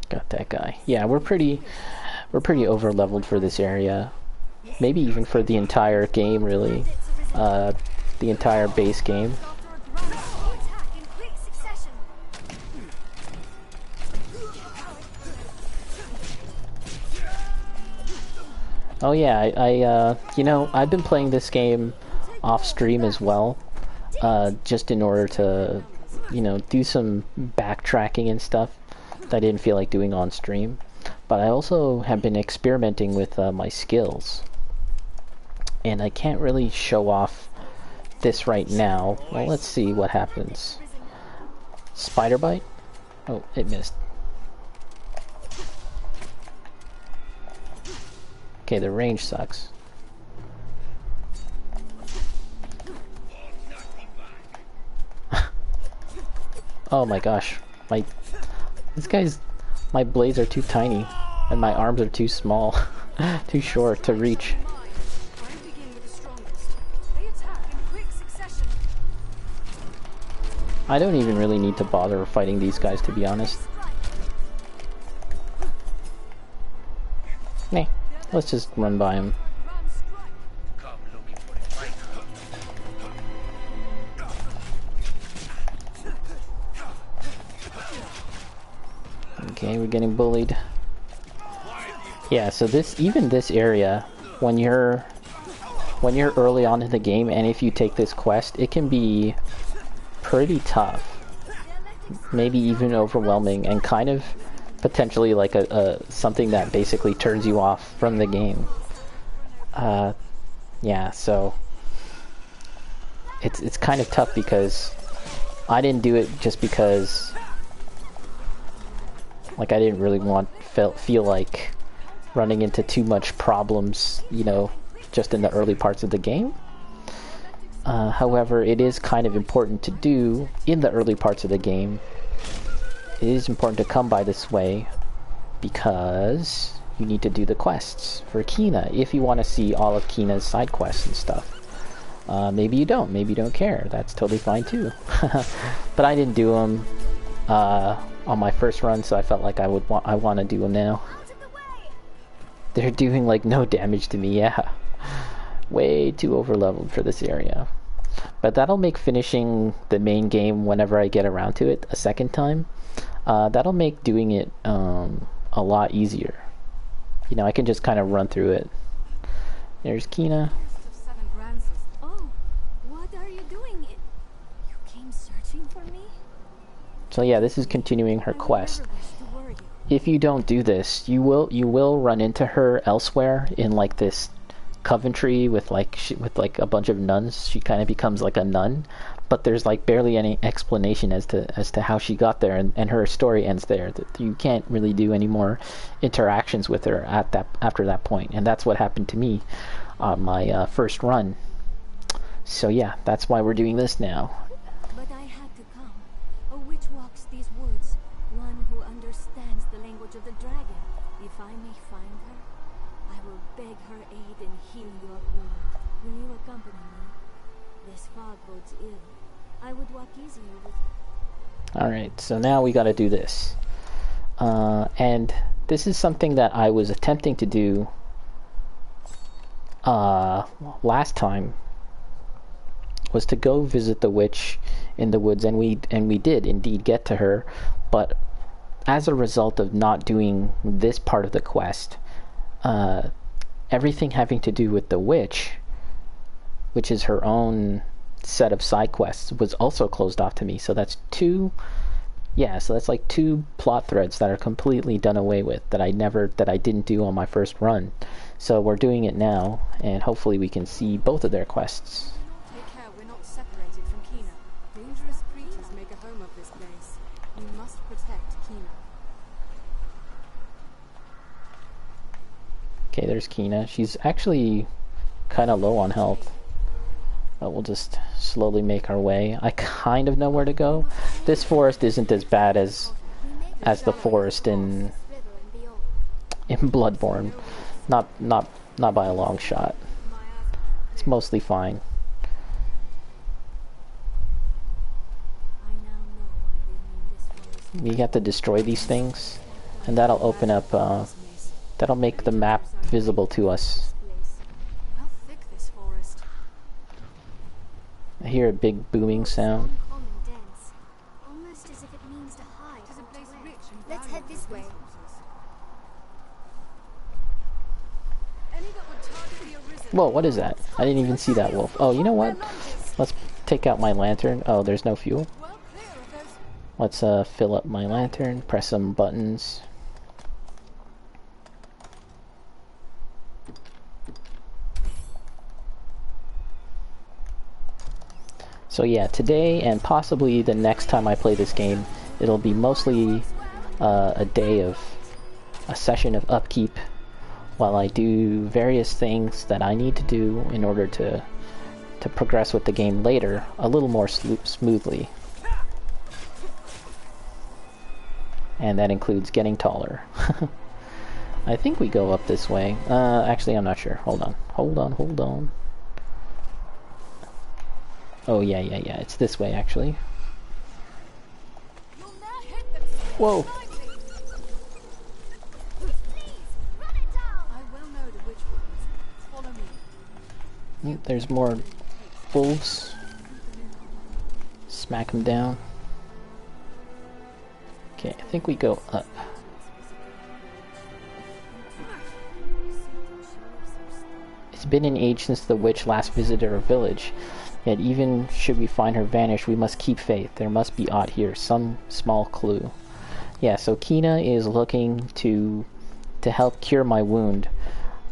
Got that guy. Yeah, we're pretty over leveled for this area. Maybe even for the entire game, really. The entire base game. Oh yeah, I you know, I've been playing this game off stream as well, just in order to, you know, do some backtracking and stuff that I didn't feel like doing on stream. But I also have been experimenting with my skills, and I can't really show off this right now. Well, let's see what happens. Spider bite? Oh, it missed. Okay, the range sucks. Oh my gosh, my blades are too tiny, and my arms are too small, too short to reach. I don't even really need to bother fighting these guys, to be honest. Nah, let's just run by them. Okay, we're getting bullied. Yeah, so even this area, when you're early on in the game, and if you take this quest, it can be pretty tough, maybe even overwhelming, and kind of potentially like a something that basically turns you off from the game. Yeah, so it's kind of tough because I didn't do it just because, like, I didn't really feel like running into too much problems, you know, just in the early parts of the game. However, it is kind of important to do in the early parts of the game. It is important to come by this way because you need to do the quests for Kina if you want to see all of Kina's side quests and stuff. Maybe you don't. Maybe you don't care. That's totally fine too. But I didn't do them on my first run, so I felt like I want to do them now. They're doing like no damage to me. Yeah, way too overleveled for this area. But that'll make finishing the main game whenever I get around to it a second time. That'll make doing it a lot easier. You know, I can just kind of run through it. There's Kina. Oh, what are you doing? You came searching for me? So yeah, this is continuing her quest. If you don't do this, you will run into her elsewhere in like this Coventry with like a bunch of nuns. She kind of becomes like a nun, but there's like barely any explanation as to how she got there, and her story ends there. You can't really do any more interactions with her after that point, and that's what happened to me on my first run. So yeah, that's why we're doing this now. But I had to come. A witch walks these woods, one who understands the language of the dragon. If I may find her, I will beg her aid in healing your wound. Will you accompany me? This fog bodes ill. I would walk easier with... Alright, so now we gotta do this. And this is something that I was attempting to do last time, was to go visit the witch in the woods, and we did indeed get to her, but as a result of not doing this part of the quest, everything having to do with the witch, which is her own set of side quests, was also closed off to me. So that's that's like two plot threads that are completely done away with, that I didn't do on my first run. So we're doing it now, and hopefully we can see both of their quests. Take care, we're not separated from Kina. Dangerous creatures make a home of this place. We must protect Kina. Okay, there's Kina. She's actually kind of low on health. But we'll just slowly make our way. I kind of know where to go. This forest isn't as bad as the forest in Bloodborne. Not by a long shot. It's mostly fine. We have to destroy these things, and that'll open up that'll make the map visible to us. I hear a big booming sound. Almost as if it means to hide. Let's head this way. Whoa, what is that? I didn't even see that wolf. Oh, you know what? Let's take out my lantern. Oh, there's no fuel. Let's fill up my lantern, press some buttons. So yeah, today and possibly the next time I play this game, it'll be mostly a session of upkeep while I do various things that I need to do in order to progress with the game later a little more smoothly. And that includes getting taller. I think we go up this way. Actually, I'm not sure. Hold on. Oh, yeah, it's this way, actually. Whoa! There's more wolves. Smack them down. Okay, I think we go up. It's been an age since the witch last visited our village. Yet even should we find her vanished, we must keep faith. There must be aught here, some small clue. Yeah, so Kina is looking to help cure my wound.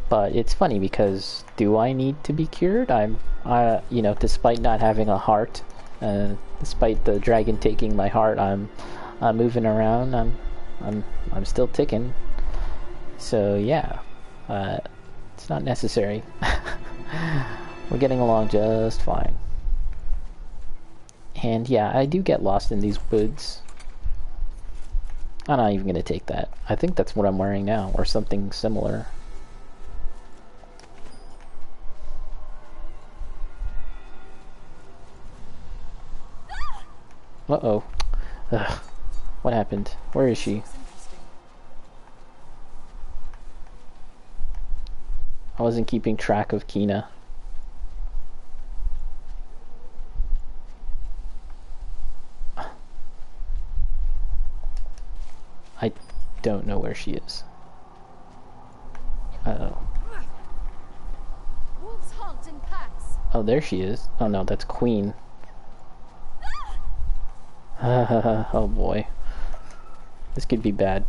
But it's funny because do I need to be cured? You know, despite not having a heart, despite the dragon taking my heart, I'm moving around. I'm still ticking. So yeah, it's not necessary. We're getting along just fine. And yeah, I do get lost in these woods. I'm not even gonna take that. I think that's what I'm wearing now, or something similar. Uh-oh. Ugh. What happened? Where is she? I wasn't keeping track of Kina. I don't know where she is. Uh-oh. Wolves hunt in packs. Oh, there she is. Oh no, that's Queen. Oh boy. This could be bad.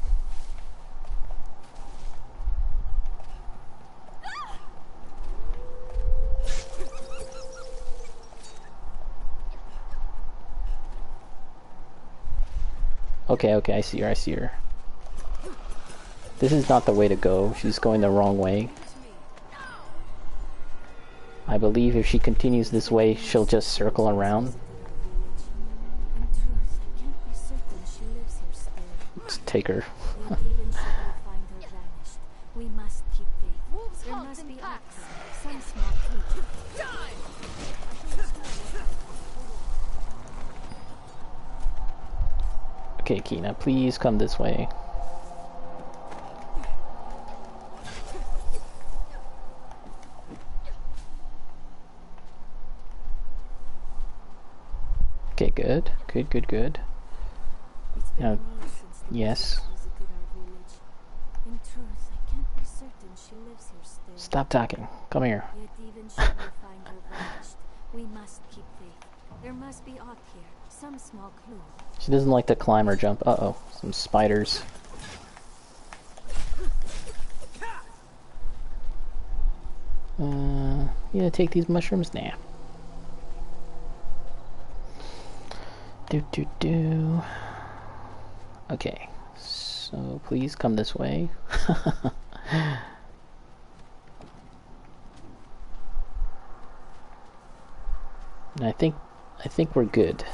Okay, okay, I see her, I see her. This is not the way to go. She's going the wrong way. I believe if she continues this way, she'll just circle around. Let's take her. We must keep faith. Wolves hunt in packs. Some small clue. Okay, Kina, please come this way. Okay, good. Good, good, good. Now, yes. In truth, I can't be certain she lives here still. Stop talking. Come here. Yet even should we find her vanished, we must keep faith. There must be aught here, some small clue. She doesn't like to climb or jump. Uh-oh, some spiders. You gonna take these mushrooms? Nah. Do. Okay, so please come this way. And I think we're good.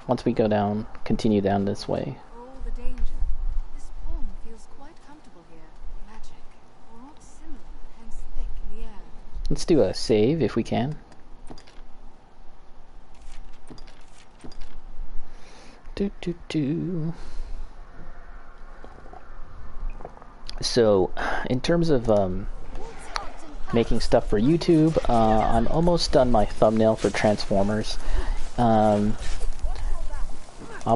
Once we go down, continue down this way. For all the danger, this pond feels quite comfortable here. Magic, or not similar, hence thick in the air. Let's do a save if we can. So, in terms of making stuff for YouTube, I'm almost done my thumbnail for Transformers. I'll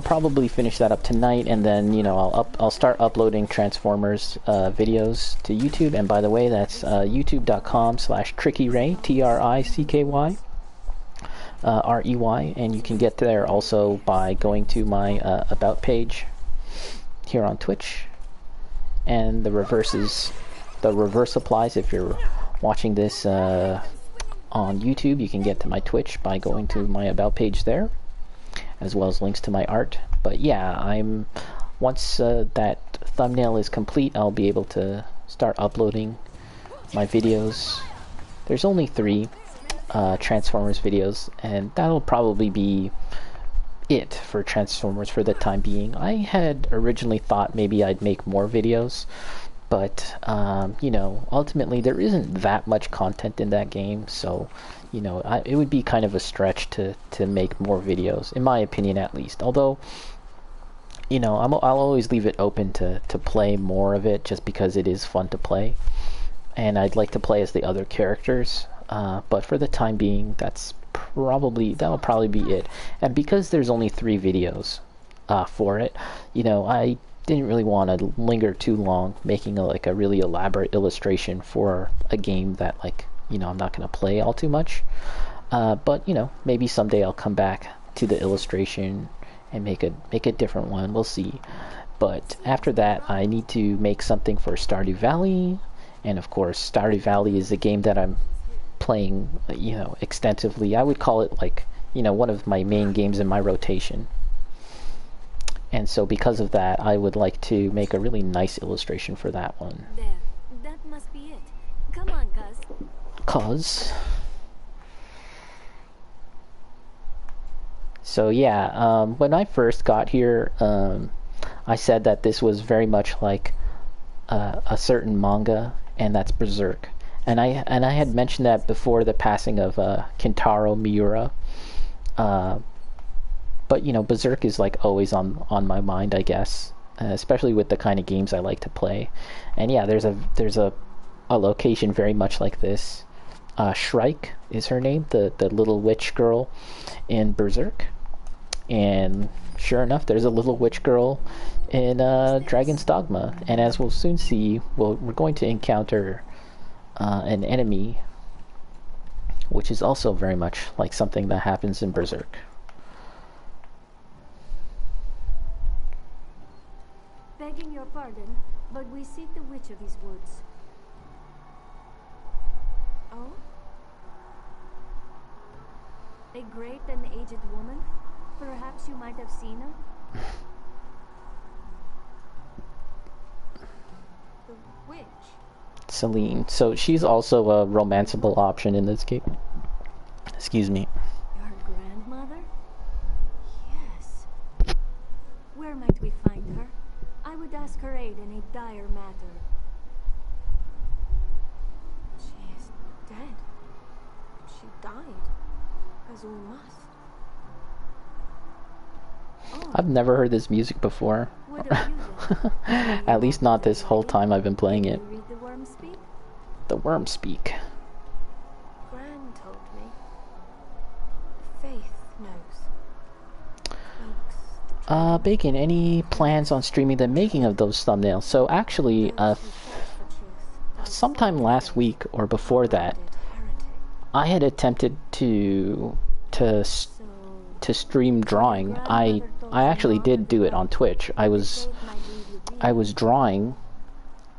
probably finish that up tonight, and then I'll start uploading Transformers videos to YouTube. And by the way, that's youtube.com/trickyray, TRICKY. REY, and you can get there also by going to my about page here on Twitch, and the reverse applies. If you're watching this on YouTube, you can get to my Twitch by going to my about page there, as well as links to my art. But yeah, once that thumbnail is complete, I'll be able to start uploading my videos. There's only 3 Transformers videos, and that'll probably be it for Transformers for the time being. I had originally thought maybe I'd make more videos, but ultimately there isn't that much content in that game, so it would be kind of a stretch to make more videos, in my opinion at least. Although I'll always leave it open to play more of it, just because it is fun to play, and I'd like to play as the other characters. But for the time being, that'll probably be it. And because there's only 3 videos for it, I didn't really want to linger too long making a really elaborate illustration for a game that I'm not going to play all too much. But maybe someday I'll come back to the illustration and make a different one. We'll see. But after that, I need to make something for Stardew Valley, and of course, Stardew Valley is a game that I'm playing extensively. I would call it one of my main games in my rotation, and so because of that, I would like to make a really nice illustration for that one. There, that must be it. Come on, cuz. So yeah, when I first got here, I said that this was very much like a certain manga, and that's Berserk. And I had mentioned that before the passing of Kentaro Miura. But you know, Berserk is like always on my mind, I guess, especially with the kind of games I like to play. And yeah, there's a location very much like this. Shrike is her name, the little witch girl in Berserk. And sure enough, there's a little witch girl in Dragon's Dogma. And as we'll soon see, we're going to encounter an enemy, which is also very much like something that happens in Berserk. Begging your pardon, but we seek the witch of these woods. Oh? A great and aged woman? Perhaps you might have seen her? The witch? Celine. So she's also a romanceable option in this game. Excuse me. Your grandmother? Yes. Where might we find her? I would ask her aid in a dire matter. She is dead. She died, as all must. Oh, I've never heard this music before. what of you then? At least not this whole time I've been playing it. Can you read the worm speak? The worm speak. Gran told me. Faith knows. Cloaks the Bacon, any plans on streaming the making of those thumbnails? So actually, those who fought for truth, sometime last week or before that, heretic. I had attempted to stream drawing. I actually did do it on Twitch. I was drawing,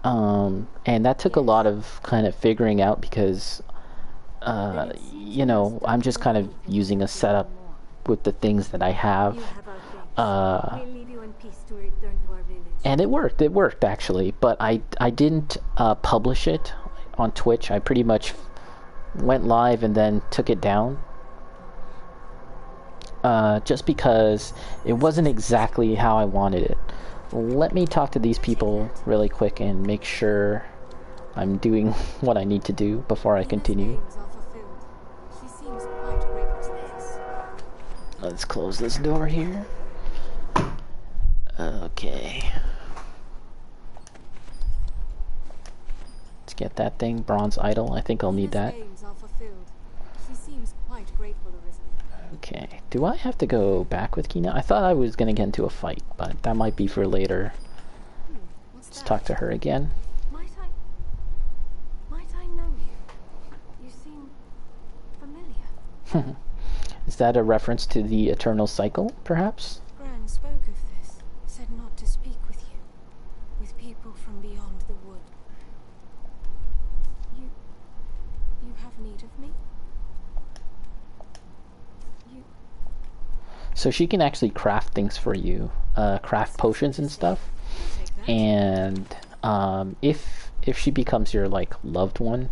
and that took a lot of kind of figuring out because, you know, I'm just kind of using a setup with the things that I have. You have our thanks. We'll leave you in peace to return to our village. And it worked actually, but I didn't publish it on Twitch. I pretty much went live and then took it down. Just because it wasn't exactly how I wanted it. Let me talk to these people really quick and make sure I'm doing what I need to do before I continue. She seems quite grateful to this. Let's close this door here. Okay. Let's get that thing, bronze idol. I think I'll need that. Aims are fulfilled. She seems quite grateful, Arisen. Okay. Do I have to go back with Kina? I thought I was gonna get into a fight, but that might be for later. What's Let's that? talk to her again. Might I know you? You seem familiar. Is that a reference to the eternal cycle, perhaps? Gran spoke of this, said not to speak with you, with people from beyond the wood. You have need of me? So she can actually craft things for you, craft potions and stuff. And if she becomes your like loved one,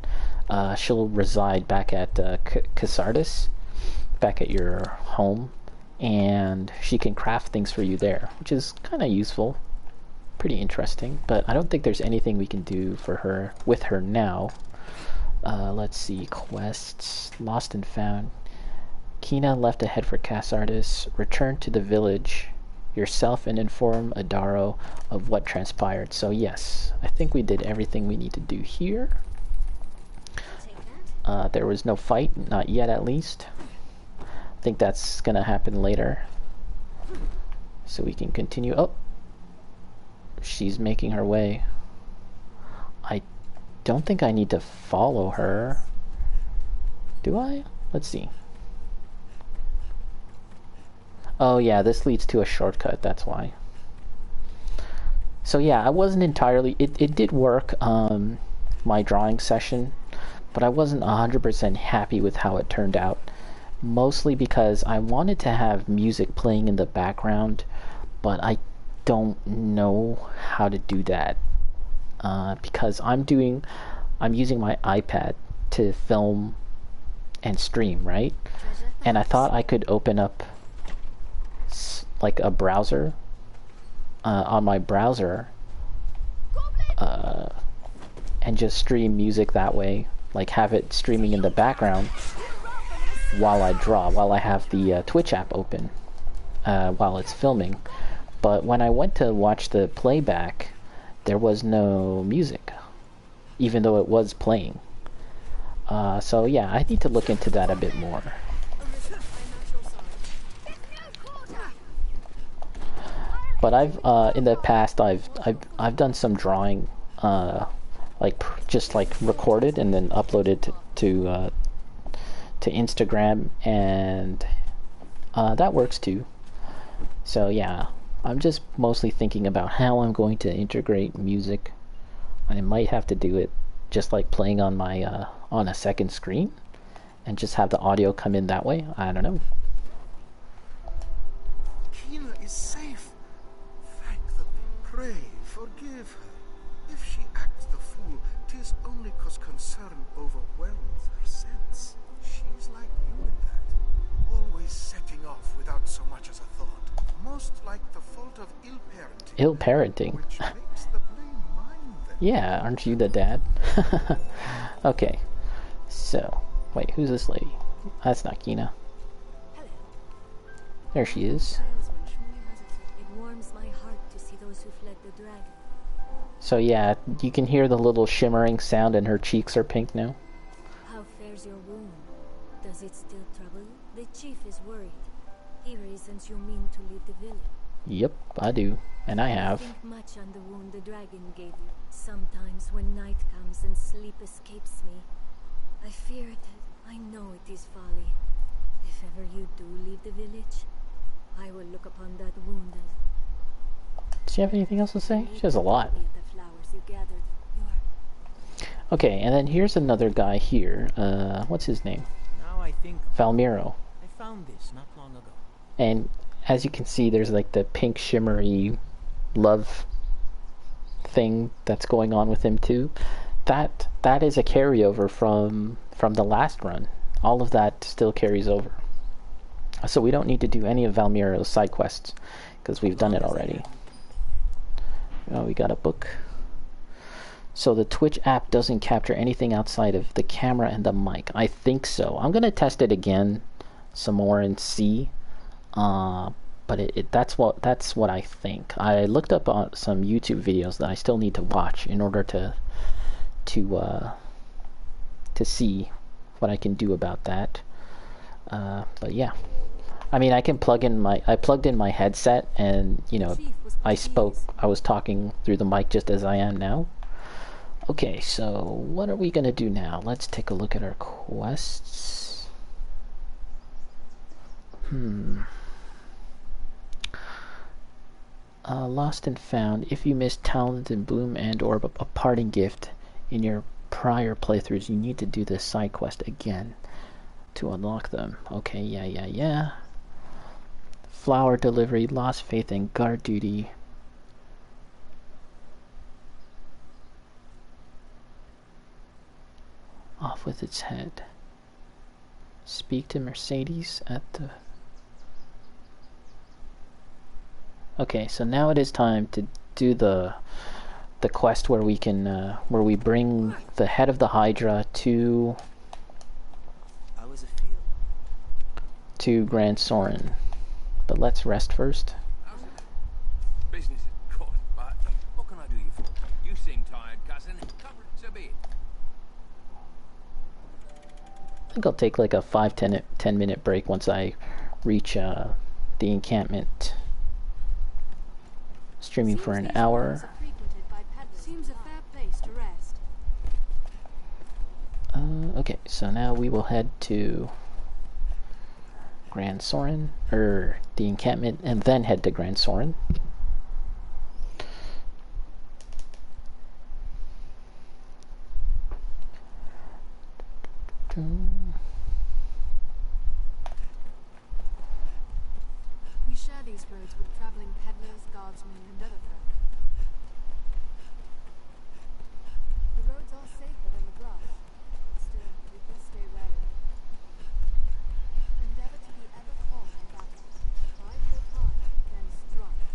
she'll reside back at Casardis, back at your home, and she can craft things for you there, which is kind of useful, pretty interesting. But I don't think there's anything we can do for her with her now. Let's see, quests, lost and found. Kina left to head for Casardis. Return to the village yourself and inform Adaro of what transpired. So yes, I think we did everything we need to do here. There was no fight, not yet at least. I think that's gonna happen later. So we can continue. Oh, she's making her way. I don't think I need to follow her. Do I? Let's see. Oh yeah, this leads to a shortcut, that's why. So yeah, I wasn't entirely... It did work, my drawing session, but I wasn't 100% happy with how it turned out. Mostly because I wanted to have music playing in the background, but I don't know how to do that. Because I'm using my iPad to film and stream, right? And I thought I could open up like a browser on my browser and just stream music that way, like have it streaming in the background while I draw, while I have the Twitch app open while it's filming. But when I went to watch the playback, there was no music, even though it was playing. So yeah, I need to look into that a bit more. But I've in the past I've done some drawing, like just like recorded and then uploaded to Instagram, and that works too. So yeah, I'm just mostly thinking about how I'm going to integrate music. I might have to do it just like playing on my on a second screen, and just have the audio come in that way. I don't know. Kina is safe. Thank the pray, forgive her. If she acts the fool, 'tis only 'cause concern overwhelms her sense. She's like you in that, always setting off without so much as a thought. Most like the fault of ill parenting. Ill parenting. Which makes the blame mine then. Yeah, aren't you the dad? Okay, so wait, who's this lady? That's not Kina. There she is. It warms my heart to see those who fled the dragon. So yeah, you can hear the little shimmering sound, and her cheeks are pink now. How fares your wound? Does it still trouble you? The chief is worried. He reasons you mean to leave the village. Yep, I do, and I have. Think much on the wound the dragon gave you. Sometimes when night comes and sleep escapes me, I fear that I know it is folly. If ever you do leave the village, I will look upon that wound as... Does she have anything else to say? She has a lot. The flowers you gathered. You are... Okay, and then here's another guy here. What's his name? Now I think Valmiro. I found this not long ago. And as you can see, there's like the pink shimmery love thing that's going on with him too. That is a carryover from the last run. All of that still carries over. So we don't need to do any of Valmiro's side quests because we've done it already. Oh, we got a book. So the Twitch app doesn't capture anything outside of the camera and the mic. I think so. I'm gonna test it again some more and see. But that's what I think. I looked up on some YouTube videos that I still need to watch in order to see what I can do about that. But yeah, I mean, I plugged in my headset, and you know, I was talking through the mic just as I am now. Okay, so what are we gonna do now? Let's take a look at our quests. Lost and found. If you missed Talent and Bloom and or a parting gift in your prior playthroughs, you need to do this side quest again to unlock them. Okay, yeah. Flower delivery, lost faith, and guard duty. Off with its head. Speak to Mercedes at the... Okay, so now it is time to do the quest where we can where we bring the head of the Hydra to Grand Soren. But let's rest first. Business is good, but what can I do you for? You seem tired, cousin. Cover it, so be it. I think I'll take like a 5-10 minute break once I reach the encampment. Streaming for an hour. Seems a fair place to rest. Okay, so now we will head to Grand Soren, or the encampment, and then head to Grand Soren. We share these roads with traveling peddlers, guardsmen, and other folk. The roads are safer than the grass, but still, we must stay wary. Endeavor to be ever calm in battle. Bide your time, then strike.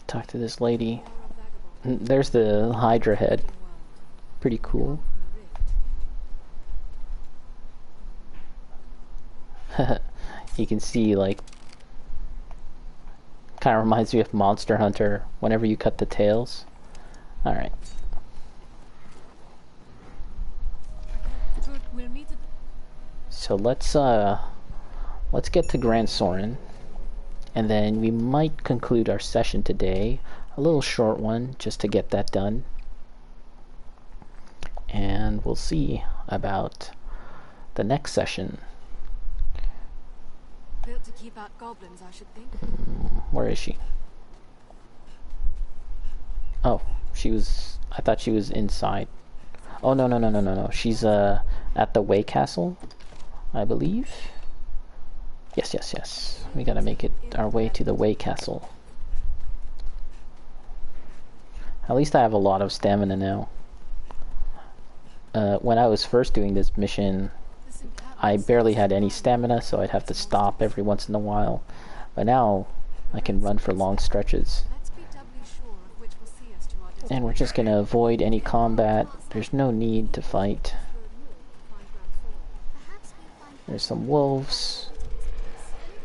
talk to this lady. There's the Hydra head. Pretty cool. You can see, like, kind of reminds me of Monster Hunter whenever you cut the tails. Alright. So let's get to Gransys, and then we might conclude our session today. A little short one, just to get that done. And we'll see about the next session. Built to keep out goblins, I should think. Where is she? Oh, she was... I thought she was inside. Oh, no. She's at the Way Castle, I believe. Yes. We gotta make it our way to the Way Castle. At least I have a lot of stamina now. When I was first doing this mission, I barely had any stamina, so I'd have to stop every once in a while. But now, I can run for long stretches. And we're just gonna avoid any combat. There's no need to fight. There's some wolves.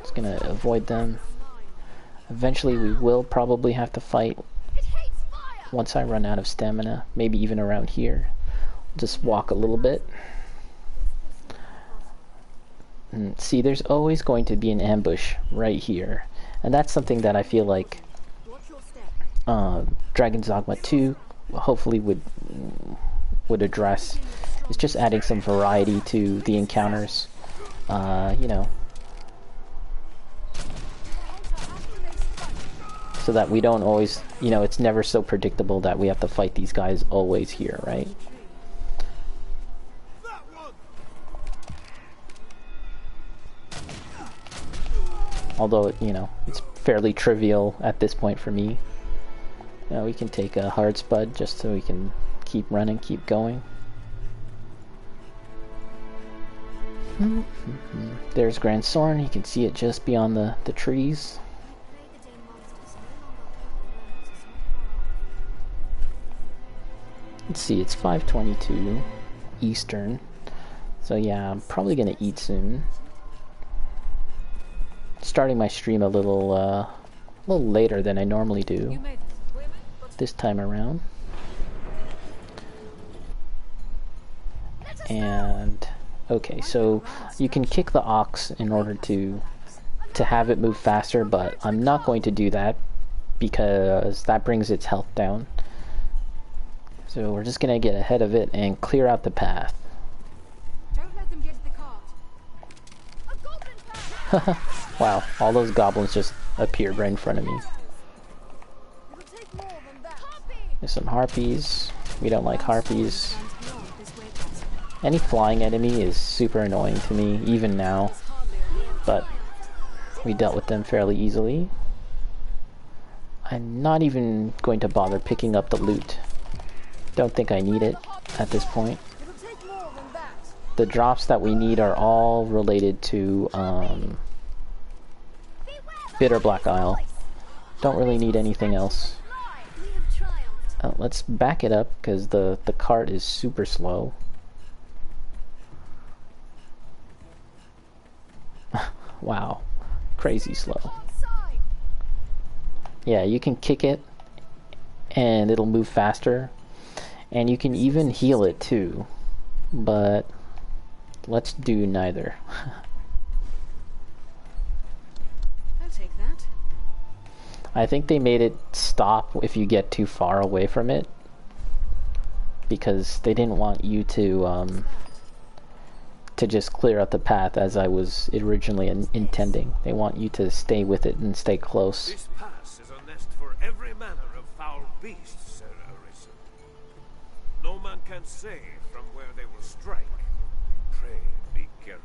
Just gonna avoid them. Eventually we will probably have to fight once I run out of stamina. Maybe even around here. Just walk a little bit. And see, there's always going to be an ambush right here. And that's something that I feel like Dragon's Dogma 2 hopefully would address. It's just adding some variety to the encounters. You know, so that we don't always, you know, it's never so predictable that we have to fight these guys always here, right? Although, you know, it's fairly trivial at this point for me. We can take a Hardspud just so we can keep running, keep going. There's Gransys. You can see it just beyond the trees. Let's see, it's 5:22 Eastern. So yeah, I'm probably gonna eat soon. Starting my stream a little later than I normally do this time around. And okay, so you can kick the ox in order to have it move faster, but I'm not going to do that because that brings its health down. So we're just gonna get ahead of it and clear out the path. Don't let them get to the cart. A goblin path. Wow, all those goblins just appeared right in front of me. There's some harpies. We don't like harpies. Any flying enemy is super annoying to me, even now. But we dealt with them fairly easily. I'm not even going to bother picking up the loot. Don't think I need it at this point. The drops that we need are all related to Bitterblack Isle. Don't really need anything else. Let's back it up because the cart is super slow. Wow, crazy slow. Yeah, you can kick it and it'll move faster, and you can even heal it too, but let's do neither. I'll take that. I think they made it stop if you get too far away from it, because they didn't want you to just clear out the path as I was originally intending. They want you to stay with it and stay close. This pass is a nest for every manner of foul beasts, Sir Arisen. No man can say from where they will strike. Pray be careful.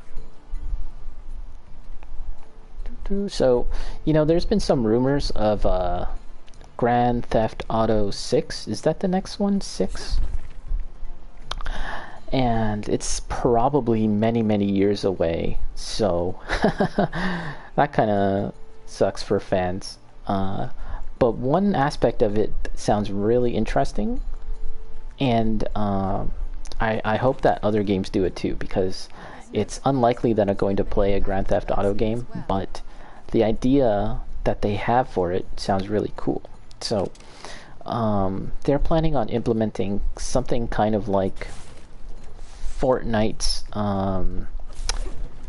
So, you know, there's been some rumors of Grand Theft Auto 6. Is that the next one? 6? And it's probably many, many years away, so that kind of sucks for fans. But one aspect of it sounds really interesting, and I hope that other games do it too, because it's unlikely that I'm going to play a Grand Theft Auto game, but the idea that they have for it sounds really cool. So they're planning on implementing something kind of like Fortnite's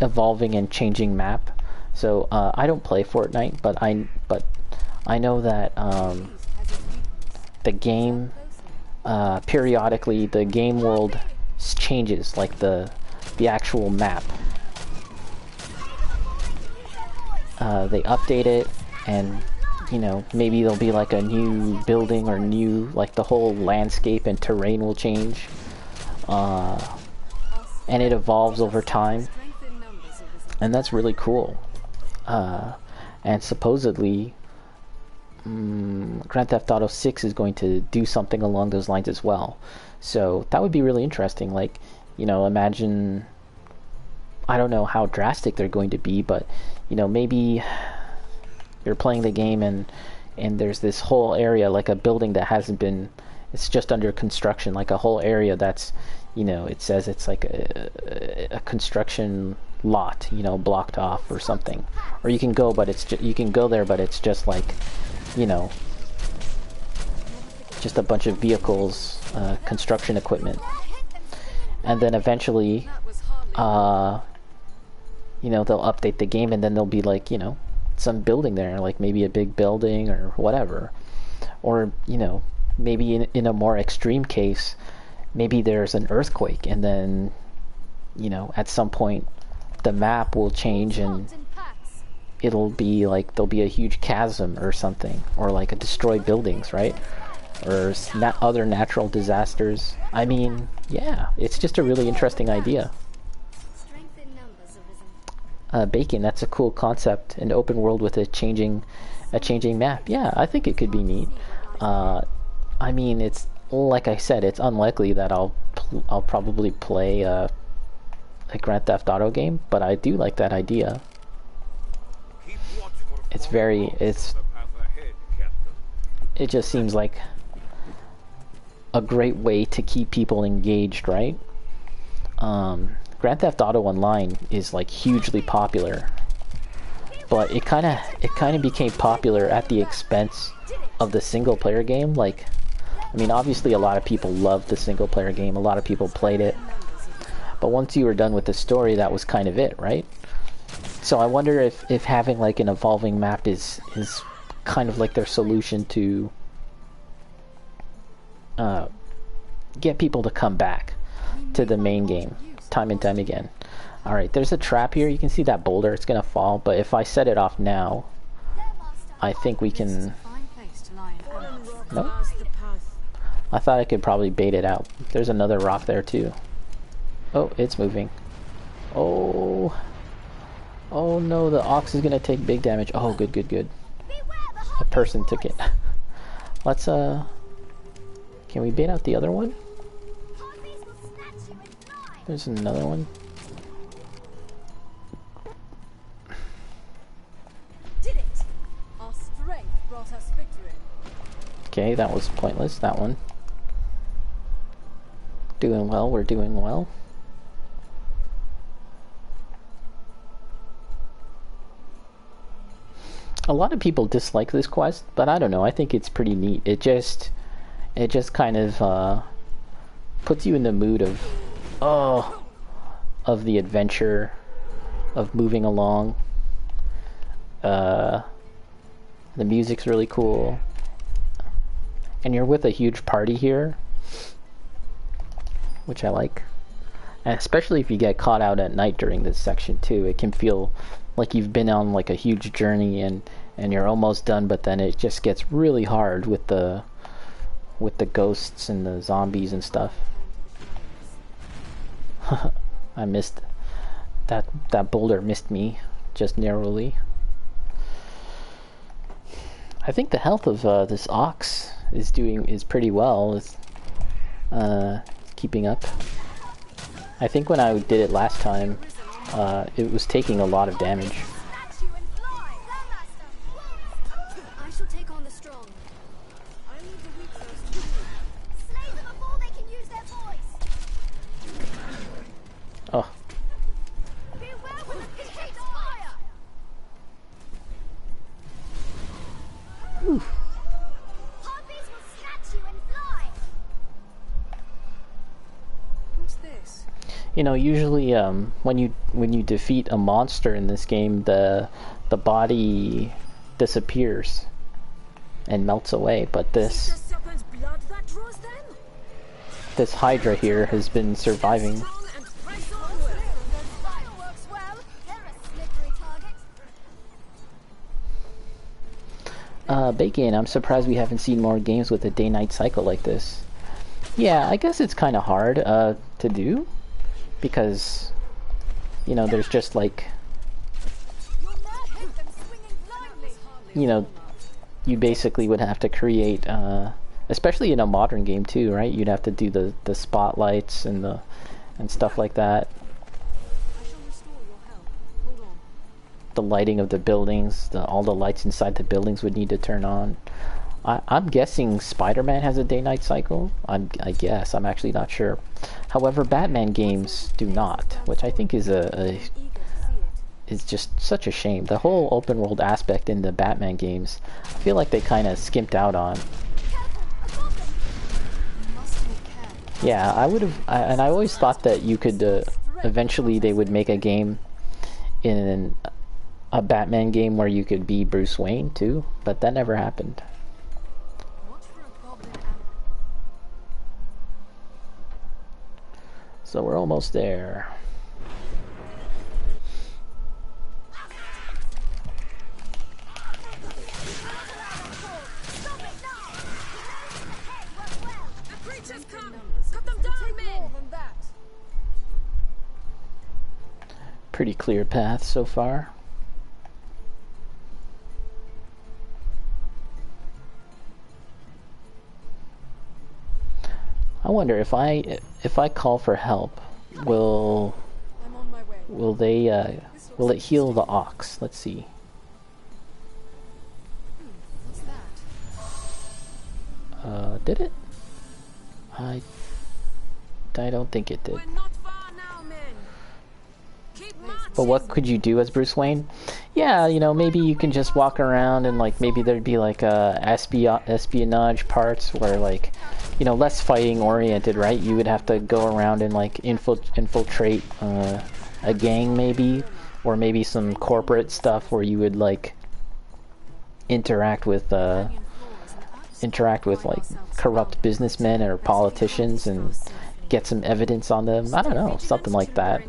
evolving and changing map. So I don't play Fortnite, but I know that the game periodically the game world changes, like the actual map. They update it, and you know, maybe there'll be like a new building or new, like the whole landscape and terrain will change, and it evolves over time, and that's really cool. And supposedly Grand Theft Auto 6 is going to do something along those lines as well. So that would be really interesting. Like, you know, imagine, I don't know how drastic they're going to be, but you know, maybe you're playing the game and there's this whole area, like a building that hasn't been, it's just under construction, like a whole area that's, you know, it says it's like a construction lot, you know, blocked off or something. Or you can go, but it's you can go there, but it's just like, you know, just a bunch of vehicles, construction equipment. And then eventually, you know, they'll update the game, and then there'll be like, you know, some building there, like maybe a big building or whatever. Or, you know, maybe in a more extreme case, maybe there's an earthquake, and then, you know, at some point the map will change and it'll be like there'll be a huge chasm or something, or like a destroyed buildings, right? Or other natural disasters. I mean, yeah, it's just a really interesting idea. Bacon, that's a cool concept. An open world with a changing map. Yeah, I think it could be neat. I mean, it's like I said, it's unlikely that I'll probably play a Grand Theft Auto game, but I do like that idea. It just seems like a great way to keep people engaged, right? Grand Theft Auto Online is like hugely popular, but it kind of became popular at the expense of the single player game. Like, I mean, obviously a lot of people loved the single player game, a lot of people played it, but once you were done with the story, that was kind of it, right? So I wonder if having like an evolving map is kind of like their solution to get people to come back to the main game time and time again. Alright, there's a trap here. You can see that boulder. It's gonna fall, but if I set it off now, I think we can... Nope. I thought I could probably bait it out. There's another rock there too. Oh, it's moving. Oh. Oh no, the ox is gonna take big damage. Oh, good, good, good. A person took it. Let's, can we bait out the other one? There's another one. Did it? Our strength brought us victory. Okay, that was pointless, that one. Doing well, we're doing well. A lot of people dislike this quest, but I don't know, I think it's pretty neat. It just kind of puts you in the mood of the adventure, of moving along. The music's really cool. And you're with a huge party here, which I like. And especially if you get caught out at night during this section too, it can feel like you've been on like a huge journey and you're almost done, but then it just gets really hard with the ghosts and the zombies and stuff. I missed that boulder missed me just narrowly. I think the health of this ox is pretty well. It's keeping up. I think when I did it last time, it was taking a lot of damage. shall take on the strong. I leave the weak first to you. Slay them before they can use their voice. Oh, Beware when the pit takes fire. Harpies will snatch you and fly. What's this? you know, usually when you defeat a monster in this game, the body disappears and melts away, but The this serpent's blood that draws them? this Hydra here has been surviving. Strong and press onward. Fireworks well. They're a slippery target. Bacon, I'm surprised we haven't seen more games with a day-night cycle like this. Yeah, I guess it's kind of hard to do, because, you know, there's just like, You'll not hit them swinging blindly. you know, you basically would have to create, especially in a modern game too, right? You'd have to do the spotlights and stuff like that. I shall restore your health. Hold on. The lighting of the buildings, all the lights inside the buildings would need to turn on. I'm guessing Spider-Man has a day-night cycle. I guess. I'm actually not sure. However, Batman games do not, which I think is Eager to see it. is just such a shame. The whole open world aspect in the Batman games, I feel like they kind of skimped out on. Yeah, I would have, and I always thought that you could, eventually they would make a game in a Batman game where you could be Bruce Wayne too, but that never happened. Watch for a goblin arrow. So we're almost there. The creatures come! Cut them down, men! Pretty clear path so far. I wonder if I call for help, will I'm on my way. will it heal the ox? Let's see. What's that? Did it? I don't think it did. We're not far now, men. Keep marching. But what could you do as Bruce Wayne? Yeah, you know, maybe you can just walk around and like maybe there'd be like espionage parts where like, you know, less fighting oriented, right? You would have to go around and like infiltrate a gang maybe, or maybe some corporate stuff where you would like interact with like corrupt businessmen or politicians and get some evidence on them. I don't know, something like that.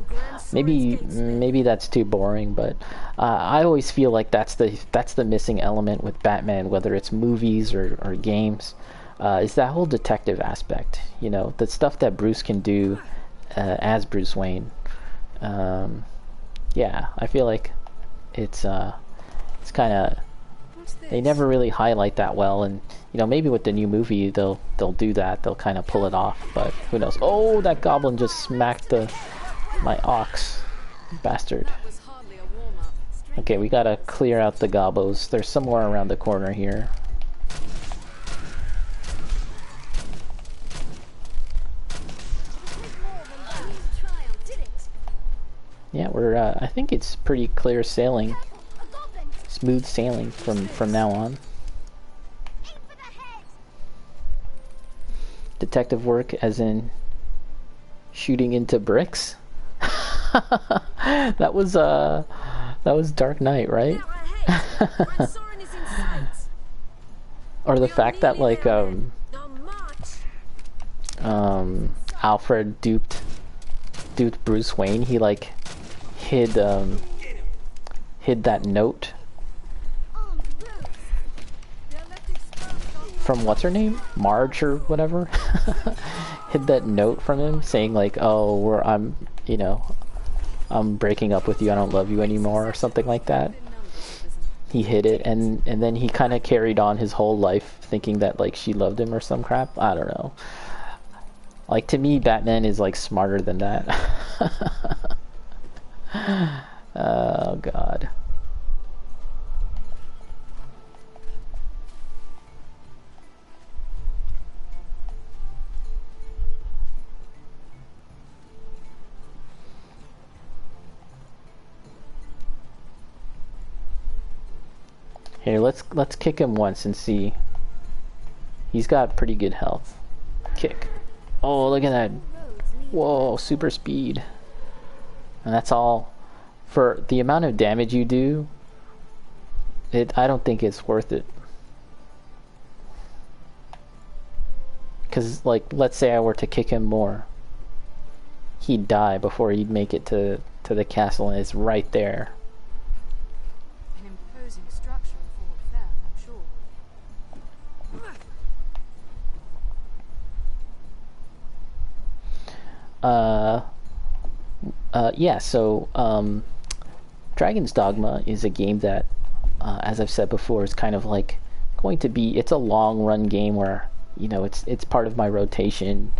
Maybe that's too boring, but I always feel like that's the missing element with Batman, whether it's movies or games, is that whole detective aspect. You know, the stuff that Bruce can do as Bruce Wayne. Yeah, I feel like it's kind of, they never really highlight that well, and you know, maybe with the new movie they'll do that. They'll kind of pull it off, but who knows? Oh, that goblin just smacked my ox, bastard. Was hardly a warm-up. Okay, we gotta clear out the gobos. They're somewhere around the corner here. Yeah, we're I think it's pretty clear sailing, smooth sailing from now on. Detective work as in shooting into bricks. that was Dark Knight, right? Or the fact that like Alfred duped Bruce Wayne. He like hid that note from what's her name, Marge or whatever. Hid that note from him saying like, oh, I'm breaking up with you, I don't love you anymore, or something like that. He hid it, and then he kind of carried on his whole life thinking that like she loved him or some crap. I don't know. Like, to me, Batman is like smarter than that. Oh god. Here, let's kick him once and see. He's got pretty good health. Kick. Oh, look at that. Whoa, super speed. And that's all. For the amount of damage you do, I don't think it's worth it. Because, like, let's say I were to kick him more. He'd die before he'd make it to the castle, and it's right there. An imposing structure for a fair, I'm sure. Yeah, so Dragon's Dogma is a game that, as I've said before, is kind of like going to be, it's a long run game where, you know, it's part of my rotation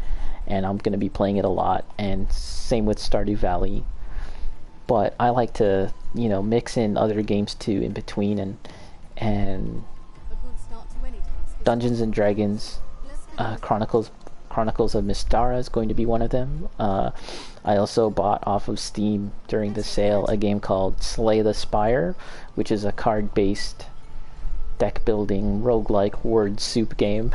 and I'm going to be playing it a lot, and same with Stardew Valley. But I like to, you know, mix in other games too in between, and Dungeons and Dragons Chronicles of Mystara is going to be one of them. I also bought off of Steam during the sale a game called Slay the Spire, which is a card-based deck building roguelike word soup game.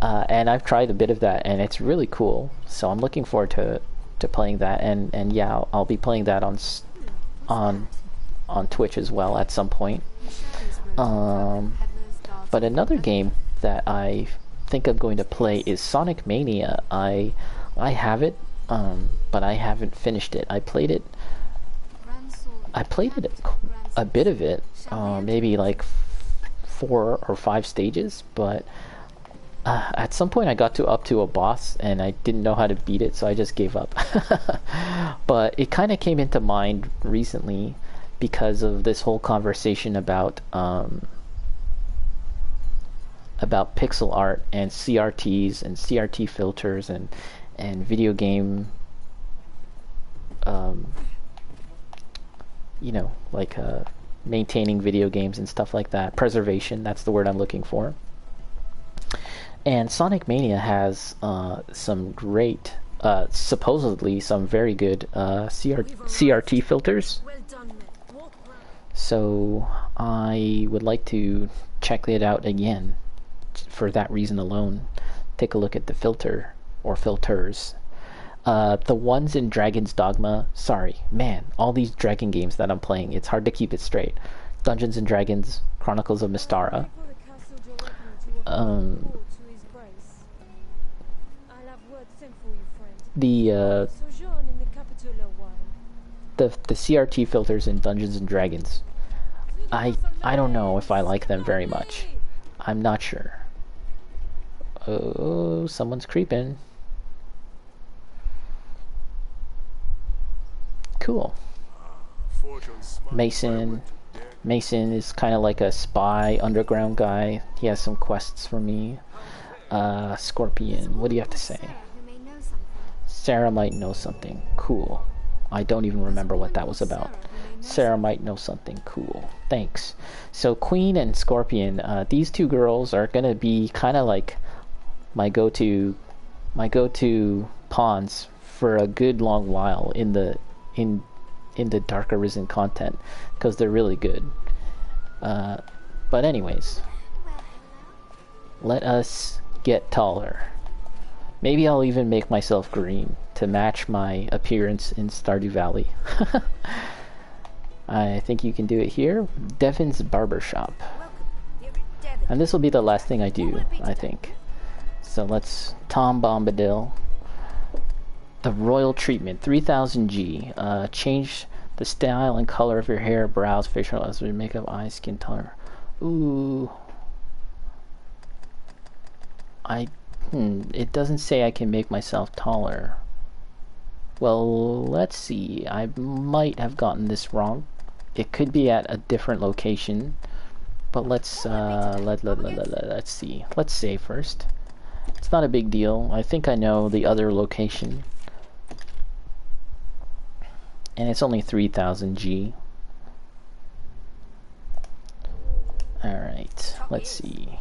And I've tried a bit of that, and it's really cool. So I'm looking forward to playing that, and yeah, I'll be playing that on Twitch as well at some point. But another game that I think I'm going to play is Sonic Mania. I have it, but I haven't finished it. I played it a bit of it, maybe like 4 or 5 stages, but at some point I got up to a boss and I didn't know how to beat it, so I just gave up. But it kind of came into mind recently because of this whole conversation about pixel art and CRTs and CRT filters and video game, you know, like maintaining video games and stuff like that. Preservation, that's the word I'm looking for. And Sonic Mania has some great, supposedly some very good CRT filters. So I would like to check it out again for that reason alone. Take a look at the filter or filters. The ones in Dragon's Dogma, sorry, man, all these dragon games that I'm playing, it's hard to keep it straight. Dungeons and Dragons, Chronicles of Mystara. The CRT filters in Dungeons and Dragons, I don't know if I like them very much. I'm not sure. Oh, someone's creeping. Cool. Mason is kind of like a spy underground guy. He has some quests for me. Scorpion, what do you have to say? Sarah might know something. Cool. I don't even remember what that was about. Sarah might know something. Cool. Thanks. So Queen and Scorpion, these two girls are gonna be kind of like my go-to pawns for a good long while in the Dark Arisen content, because they're really good. But anyways, let us get taller. Maybe I'll even make myself green to match my appearance in Stardew Valley. I think you can do it here. Devin's Barbershop. And this will be the last thing I do, I think. So let's Bom Tombadil. The Royal Treatment, 3000G. Change the style and color of your hair, brows, facial accessories, makeup, eyes, skin tone. Ooh. It doesn't say I can make myself taller. Well, let's see. I might have gotten this wrong. It could be at a different location. But let's see. Let's save first. It's not a big deal. I think I know the other location. And it's only 3000G. Alright, let's see.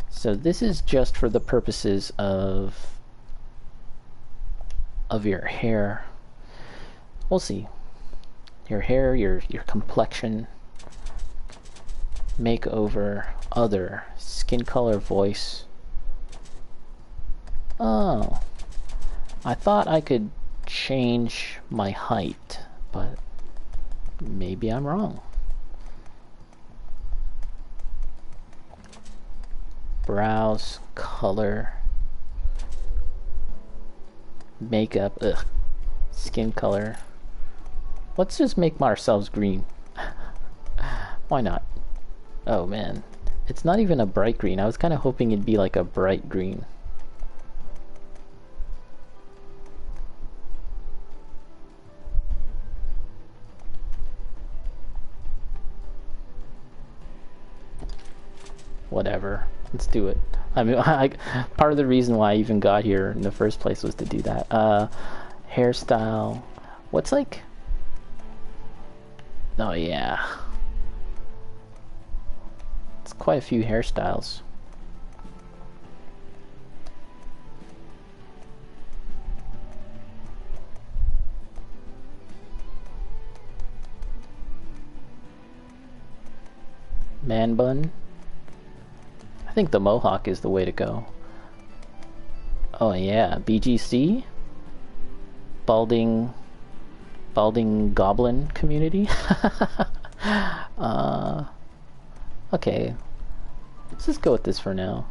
So this is just for the purposes of your hair. We'll see. your hair, your complexion, makeover, other, skin color, voice. Oh, I thought I could change my height, but maybe I'm wrong. Brows, color, makeup, ugh, skin color. Let's just make ourselves green. Why not? Oh man, it's not even a bright green. I was kind of hoping it'd be like a bright green. Whatever, let's do it. I mean, part of the reason why I even got here in the first place was to do that. Hairstyle. What's like... Oh yeah. It's quite a few hairstyles. Man bun. I think the mohawk is the way to go. Oh yeah, BGC? Balding goblin community? Okay. Let's just go with this for now.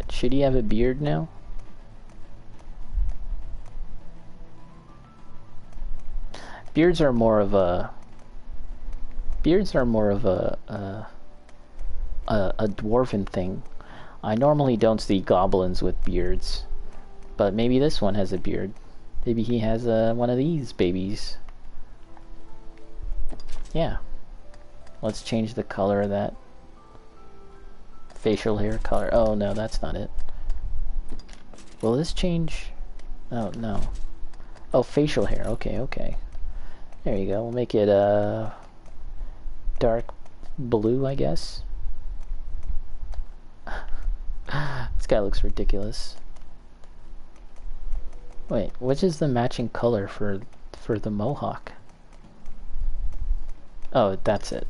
Should he have a beard now? Beards are more of a dwarven thing. I normally don't see goblins with beards, but maybe this one has a beard. Maybe he has one of these babies. Yeah. Let's change the color of that. Facial hair color. Oh no, that's not it. Will this change? Oh no. Oh, facial hair. Okay, okay. There you go. We'll make it dark blue, I guess. This guy looks ridiculous. Wait, which is the matching color for the mohawk? Oh, that's it.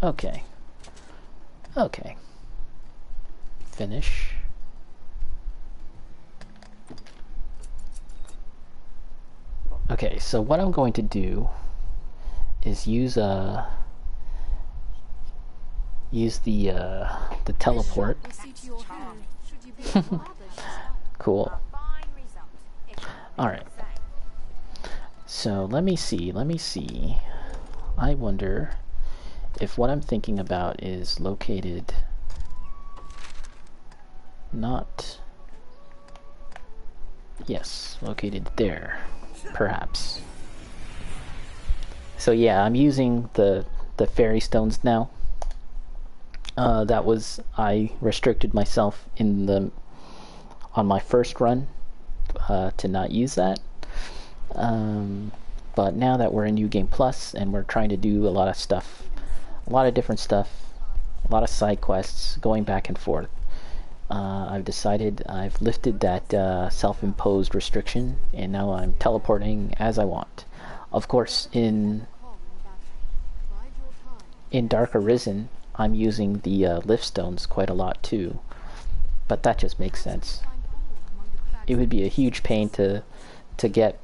Okay. Okay. Finish. Okay, so what I'm going to do is use the teleport. Cool. Alright. So let me see. I wonder if what I'm thinking about is located not... Yes, located there, perhaps. So yeah, I'm using the fairy stones now. I restricted myself on my first run to not use that. But now that we're in New Game Plus and we're trying to do a lot of stuff, a lot of different stuff, a lot of side quests, going back and forth, I've decided I've lifted that self-imposed restriction, and now I'm teleporting as I want. Of course, in Dark Arisen, I'm using the lift stones quite a lot too, but that just makes sense. It would be a huge pain to get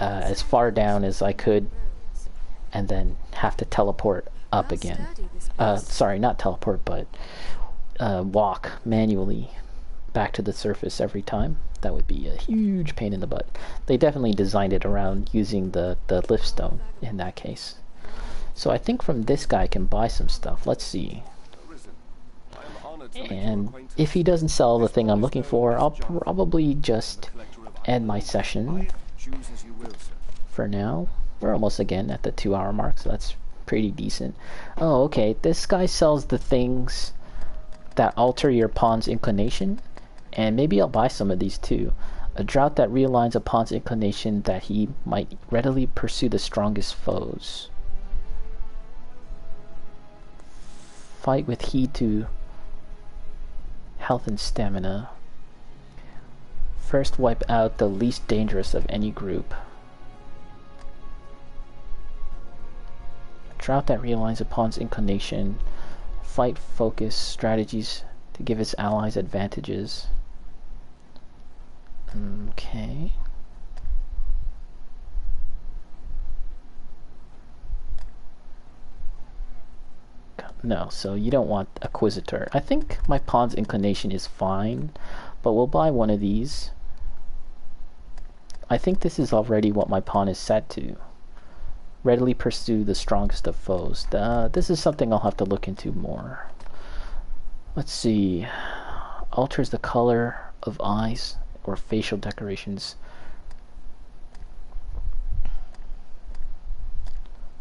as far down as I could and then have to teleport up again. Sorry, not teleport, but walk manually back to the surface every time. That would be a huge pain in the butt. They definitely designed it around using the lift stone in that case. So I think from this guy I can buy some stuff. Let's see. And if he doesn't sell the thing I'm looking for, I'll probably just end my session for now. We're almost again at the 2-hour mark, so that's pretty decent. Oh, okay. This guy sells the things that alter your pawn's inclination, and maybe I'll buy some of these too. A drought that realigns a pawn's inclination that he might readily pursue the strongest foes. Fight with heed to health and stamina. First wipe out the least dangerous of any group. drought that realigns a pawn's inclination. Fight focus strategies to give its allies advantages. Okay. No, so you don't want Acquisitor. I think my pawn's inclination is fine, but we'll buy one of these. I think this is already what my pawn is set to. Readily pursue the strongest of foes. This is something I'll have to look into more. Let's see. Alters the color of eyes or facial decorations.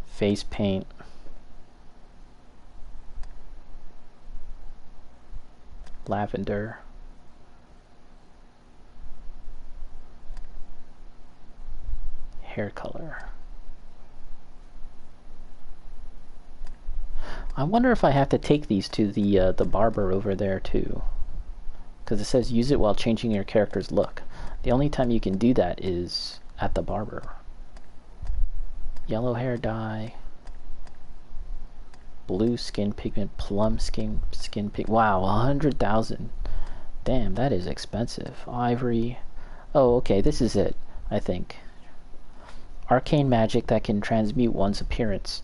Face paint. Lavender. Hair color. I wonder if I have to take these to the barber over there too, because it says use it while changing your character's look. The only time you can do that is at the barber. Yellow hair dye, blue skin pigment, plum skin pigment. Wow, 100,000. Damn, that is expensive. Ivory. Oh, okay, this is it, I think. Arcane Magic that can transmute one's appearance,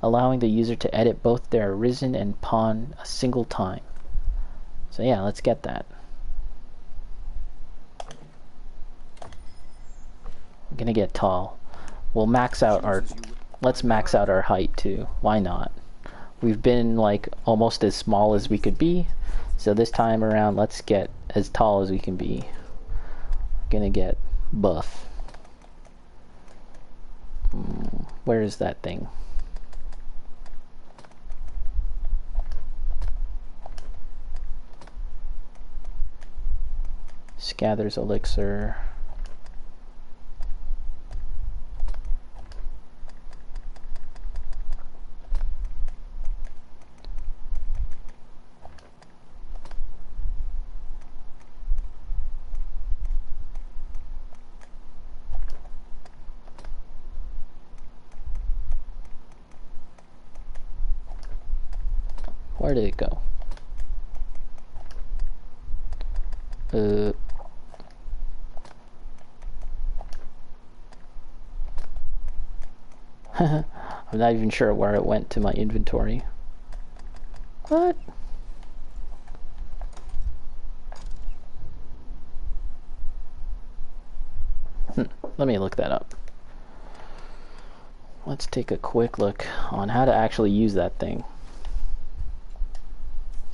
allowing the user to edit both their Arisen and pawn a single time. So yeah, let's get that. I'm gonna get tall. We'll max out our... Let's max out our height too. Why not? We've been like almost as small as we could be, so this time around let's get as tall as we can be. Gonna get buff. Where is that thing? Scather's elixir. Where did it go? I'm not even sure where it went to my inventory. What? Let me look that up. Let's take a quick look on how to actually use that thing.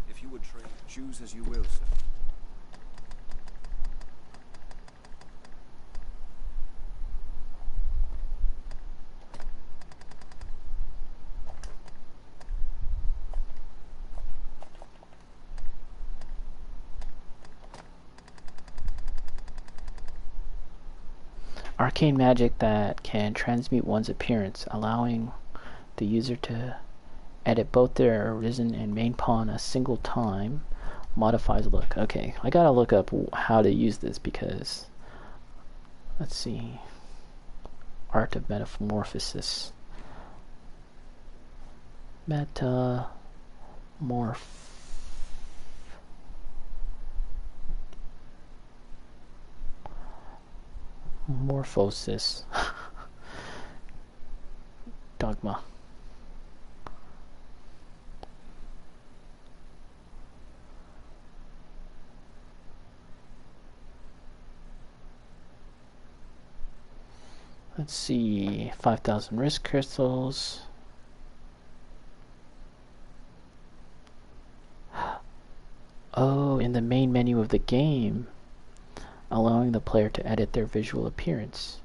If you would trade, choose as you will, sir. Arcane magic that can transmute one's appearance, allowing the user to edit both their Arisen and main pawn a single time. Modifies look. Okay, I gotta look up how to use this because... Let's see. Art of Metamorphosis. Morphosis. Dogma. Let's see, 5,000 risk crystals. Oh, in the main menu of the game, allowing the player to edit their visual appearance.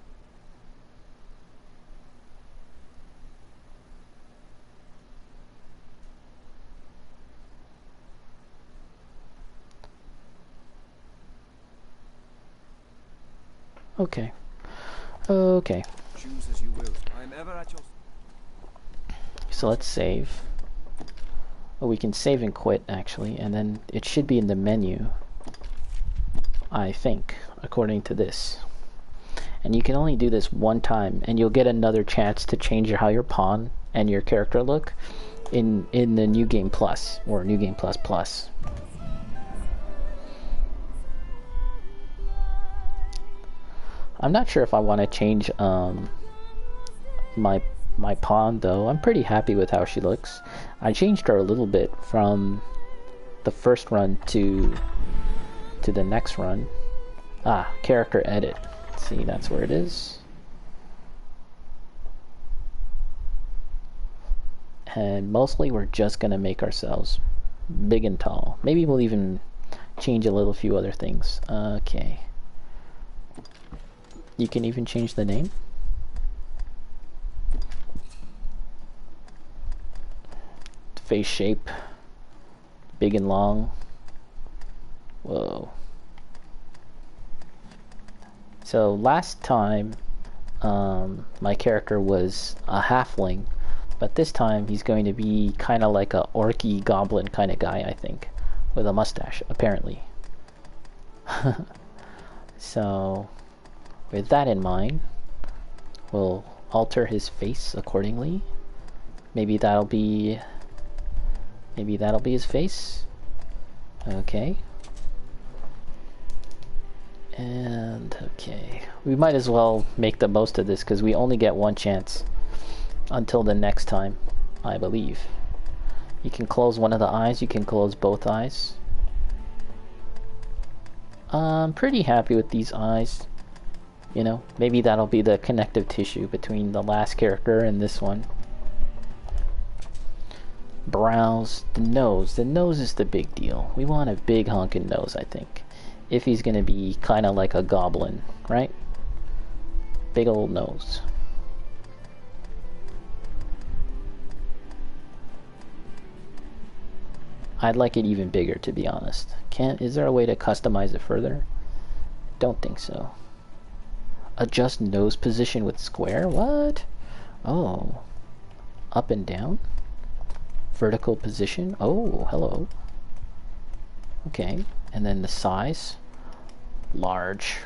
Okay. Okay. Choose as you will. I am ever at your... So let's save. Oh, we can save and quit actually, and then it should be in the menu, I think, according to this. And you can only do this one time, and you'll get another chance to change how your pawn and your character look in the New Game Plus or New Game Plus Plus. I'm not sure if I want to change my pawn though. I'm pretty happy with how she looks. I changed her a little bit from the first run to the next run. Character edit. See, that's where it is. And mostly we're just gonna make ourselves big and tall. Maybe we'll even change a little few other things. Okay. You can even change the name. Face shape. Big and long. Whoa. So last time my character was a halfling, but this time he's going to be kind of like a orky goblin kind of guy, I think, with a mustache, apparently. So with that in mind, we'll alter his face accordingly. Maybe that'll be his face. Okay. And okay, we might as well make the most of this because we only get one chance until the next time, I believe. You can close one of the eyes, you can close both eyes. I'm pretty happy with these eyes. You know, maybe that'll be the connective tissue between the last character and this one. Brows, the nose. The nose is the big deal. We want a big honking nose, I think. If he's gonna be kind of like a goblin, right? Big old nose. I'd like it even bigger, to be honest. Is there a way to customize it further? Don't think so. Adjust nose position with square? What? Oh. Up and down? Vertical position? Oh, hello. Okay. And then the size? Large.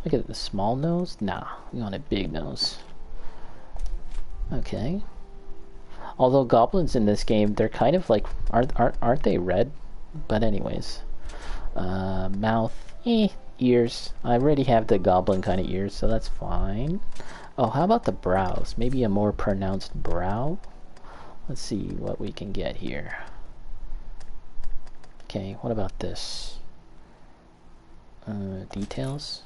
Look at the small nose? Nah, we want a big nose. Okay. Although goblins in this game, they're kind of like, aren't they red? But anyways. Mouth, ears. I already have the goblin kind of ears, so that's fine. Oh, how about the brows? Maybe a more pronounced brow? Let's see what we can get here. Okay, what about this? Details?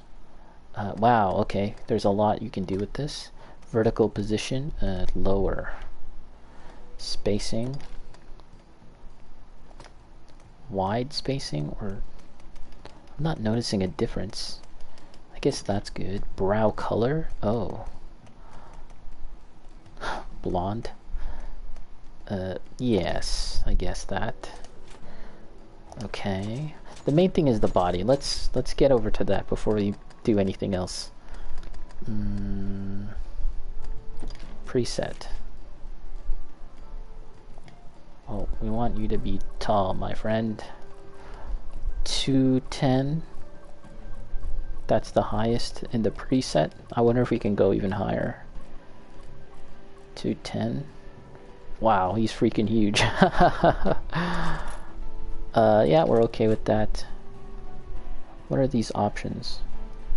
Wow, okay. There's a lot you can do with this. Vertical position, lower. Spacing. Wide spacing, or... I'm not noticing a difference. I guess that's good. Brow color? Oh. Blonde? Yes, I guess that. Okay. The main thing is the body. Let's get over to that before we do anything else. Preset. Oh, we want you to be tall, my friend. 210. That's the highest in the preset. I wonder if we can go even higher. 210. Wow, he's freaking huge. Yeah, we're okay with that. What are these options?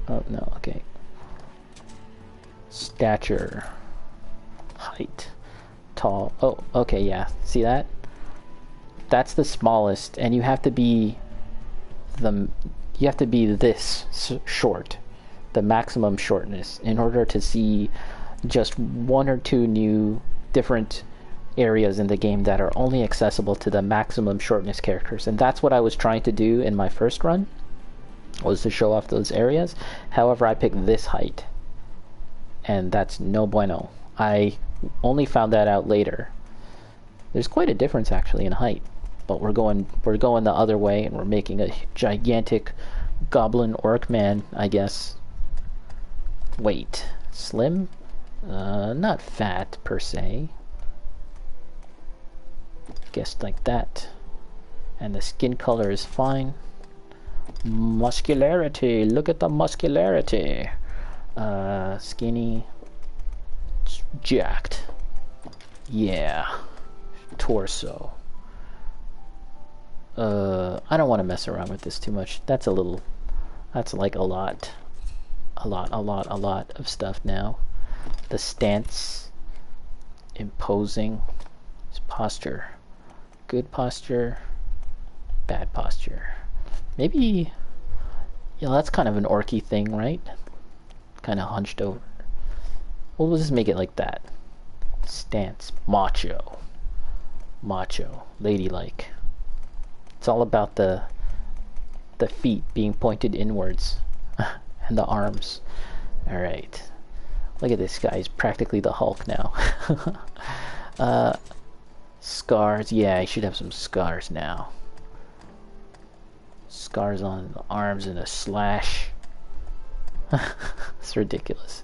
Oh, no, okay. Stature. Height. Tall. Oh, okay, yeah. See that? That's the smallest, and you have to be this short, the maximum shortness, in order to see just one or two new different areas in the game that are only accessible to the maximum shortness characters. And that's what I was trying to do in my first run, was to show off those areas. However, I picked this height, and that's no bueno. I only found that out later. There's quite a difference actually in height, but we're going the other way, and we're making a gigantic goblin orc man, I guess. Weight. Slim? Not fat per se. Guess like that. And the skin color is fine. Muscularity. Look at the muscularity. Skinny. Jacked. Yeah. Torso. I don't want to mess around with this too much. That's like a lot of stuff now. The stance, imposing, his posture, good posture, bad posture. Maybe, that's kind of an orky thing, right? Kind of hunched over. Well, we'll just make it like that. Stance, macho, ladylike. It's all about the feet being pointed inwards and the arms. All right, look at this guy. He's practically the Hulk now. Scars. Yeah, I should have some scars now. Scars on the arms and a slash. It's ridiculous.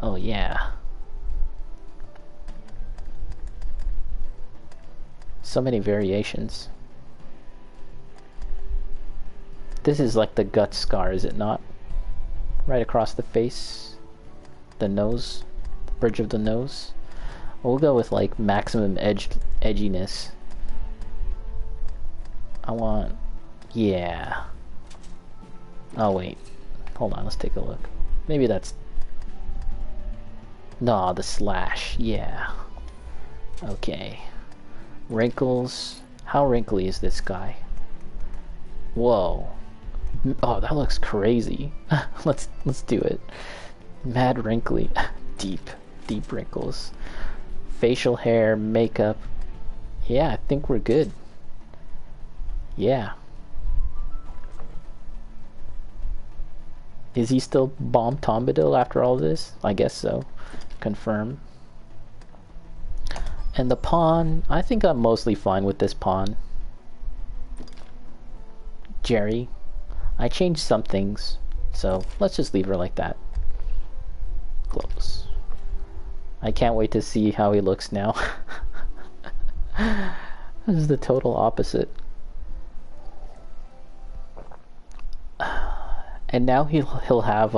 Oh yeah. So many variations. This is like the gut scar, is it not? Right across the face. The nose. The bridge of the nose. We'll go with like maximum edginess. I want... Yeah. Oh wait. Hold on, let's take a look. Maybe that's... No, the slash. Yeah. Okay. Wrinkles. How wrinkly is this guy? Whoa. Oh, that looks crazy. let's do it. Mad wrinkly. Deep wrinkles. Facial hair, makeup. Yeah, I think we're good. Yeah. Is he still Bom Tombadil after all this? I guess so. Confirm. And the pawn, I think I'm mostly fine with this pawn. Jerry. I changed some things, so let's just leave her like that. Close. I can't wait to see how he looks now. This is the total opposite. And now he'll have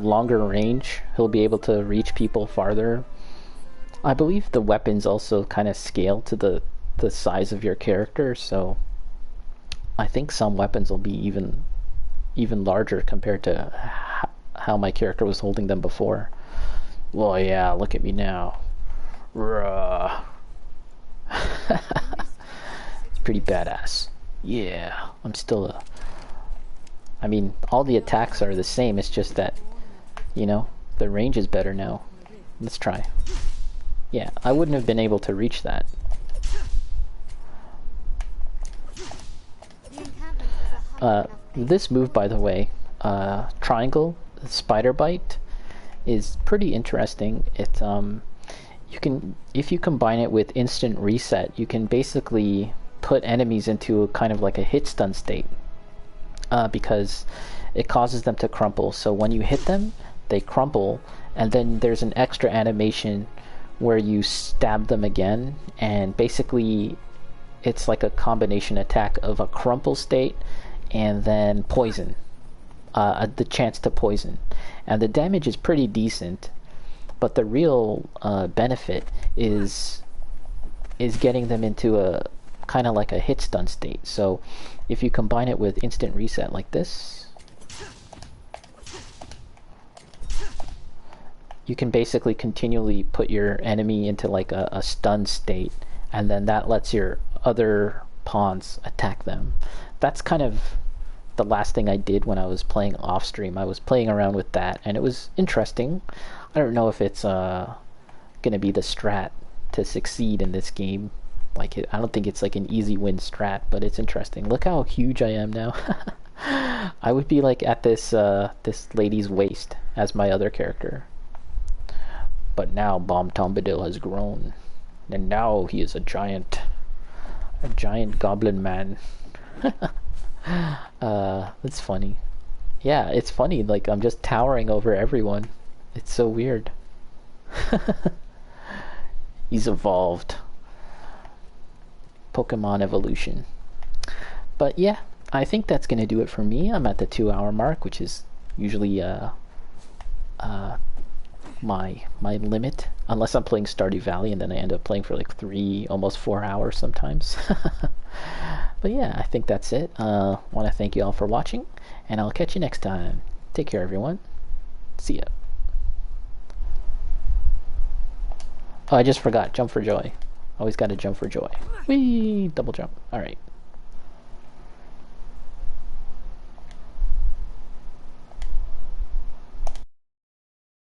longer range. He'll be able to reach people farther. I believe the weapons also kind of scale to the size of your character, so I think some weapons will be even larger compared to how my character was holding them before. Well, yeah, look at me now. It's pretty badass. Yeah, I'm still I mean, all the attacks are the same, it's just that, the range is better now. Let's try. Yeah, I wouldn't have been able to reach that. This move, by the way, triangle, spider bite, is pretty interesting. It if you combine it with instant reset, you can basically put enemies into a kind of like a hit stun state, because it causes them to crumple. So when you hit them, they crumple, and then there's an extra animation where you stab them again, and basically it's like a combination attack of a crumple state and then poison, the chance to poison, and the damage is pretty decent, but the real benefit is getting them into a kind of like a hit stun state. So if you combine it with instant reset like this, you can basically continually put your enemy into like a stun state, and then that lets your other pawns attack them. That's kind of the last thing I did when I was playing off stream. I was playing around with that, and it was interesting. I don't know if it's gonna be the strat to succeed in this game. I don't think it's like an easy win strat, but it's interesting. Look how huge I am now. I would be like at this lady's waist as my other character. But now Bom Tombadil has grown, and now he is a giant goblin man. That's funny. Yeah, it's funny, like I'm just towering over everyone. It's so weird. He's evolved. Pokemon evolution. But yeah, I think that's gonna do it for me. I'm at the 2-hour mark, which is usually my limit, unless I'm playing Stardew Valley, and then I end up playing for like 3, almost 4 hours sometimes. But yeah, I think that's it. Want to thank you all for watching, and I'll catch you next time. Take care, everyone. See ya. Oh, I just forgot. Jump for joy. Always got to jump for joy. Whee! Double jump. All right.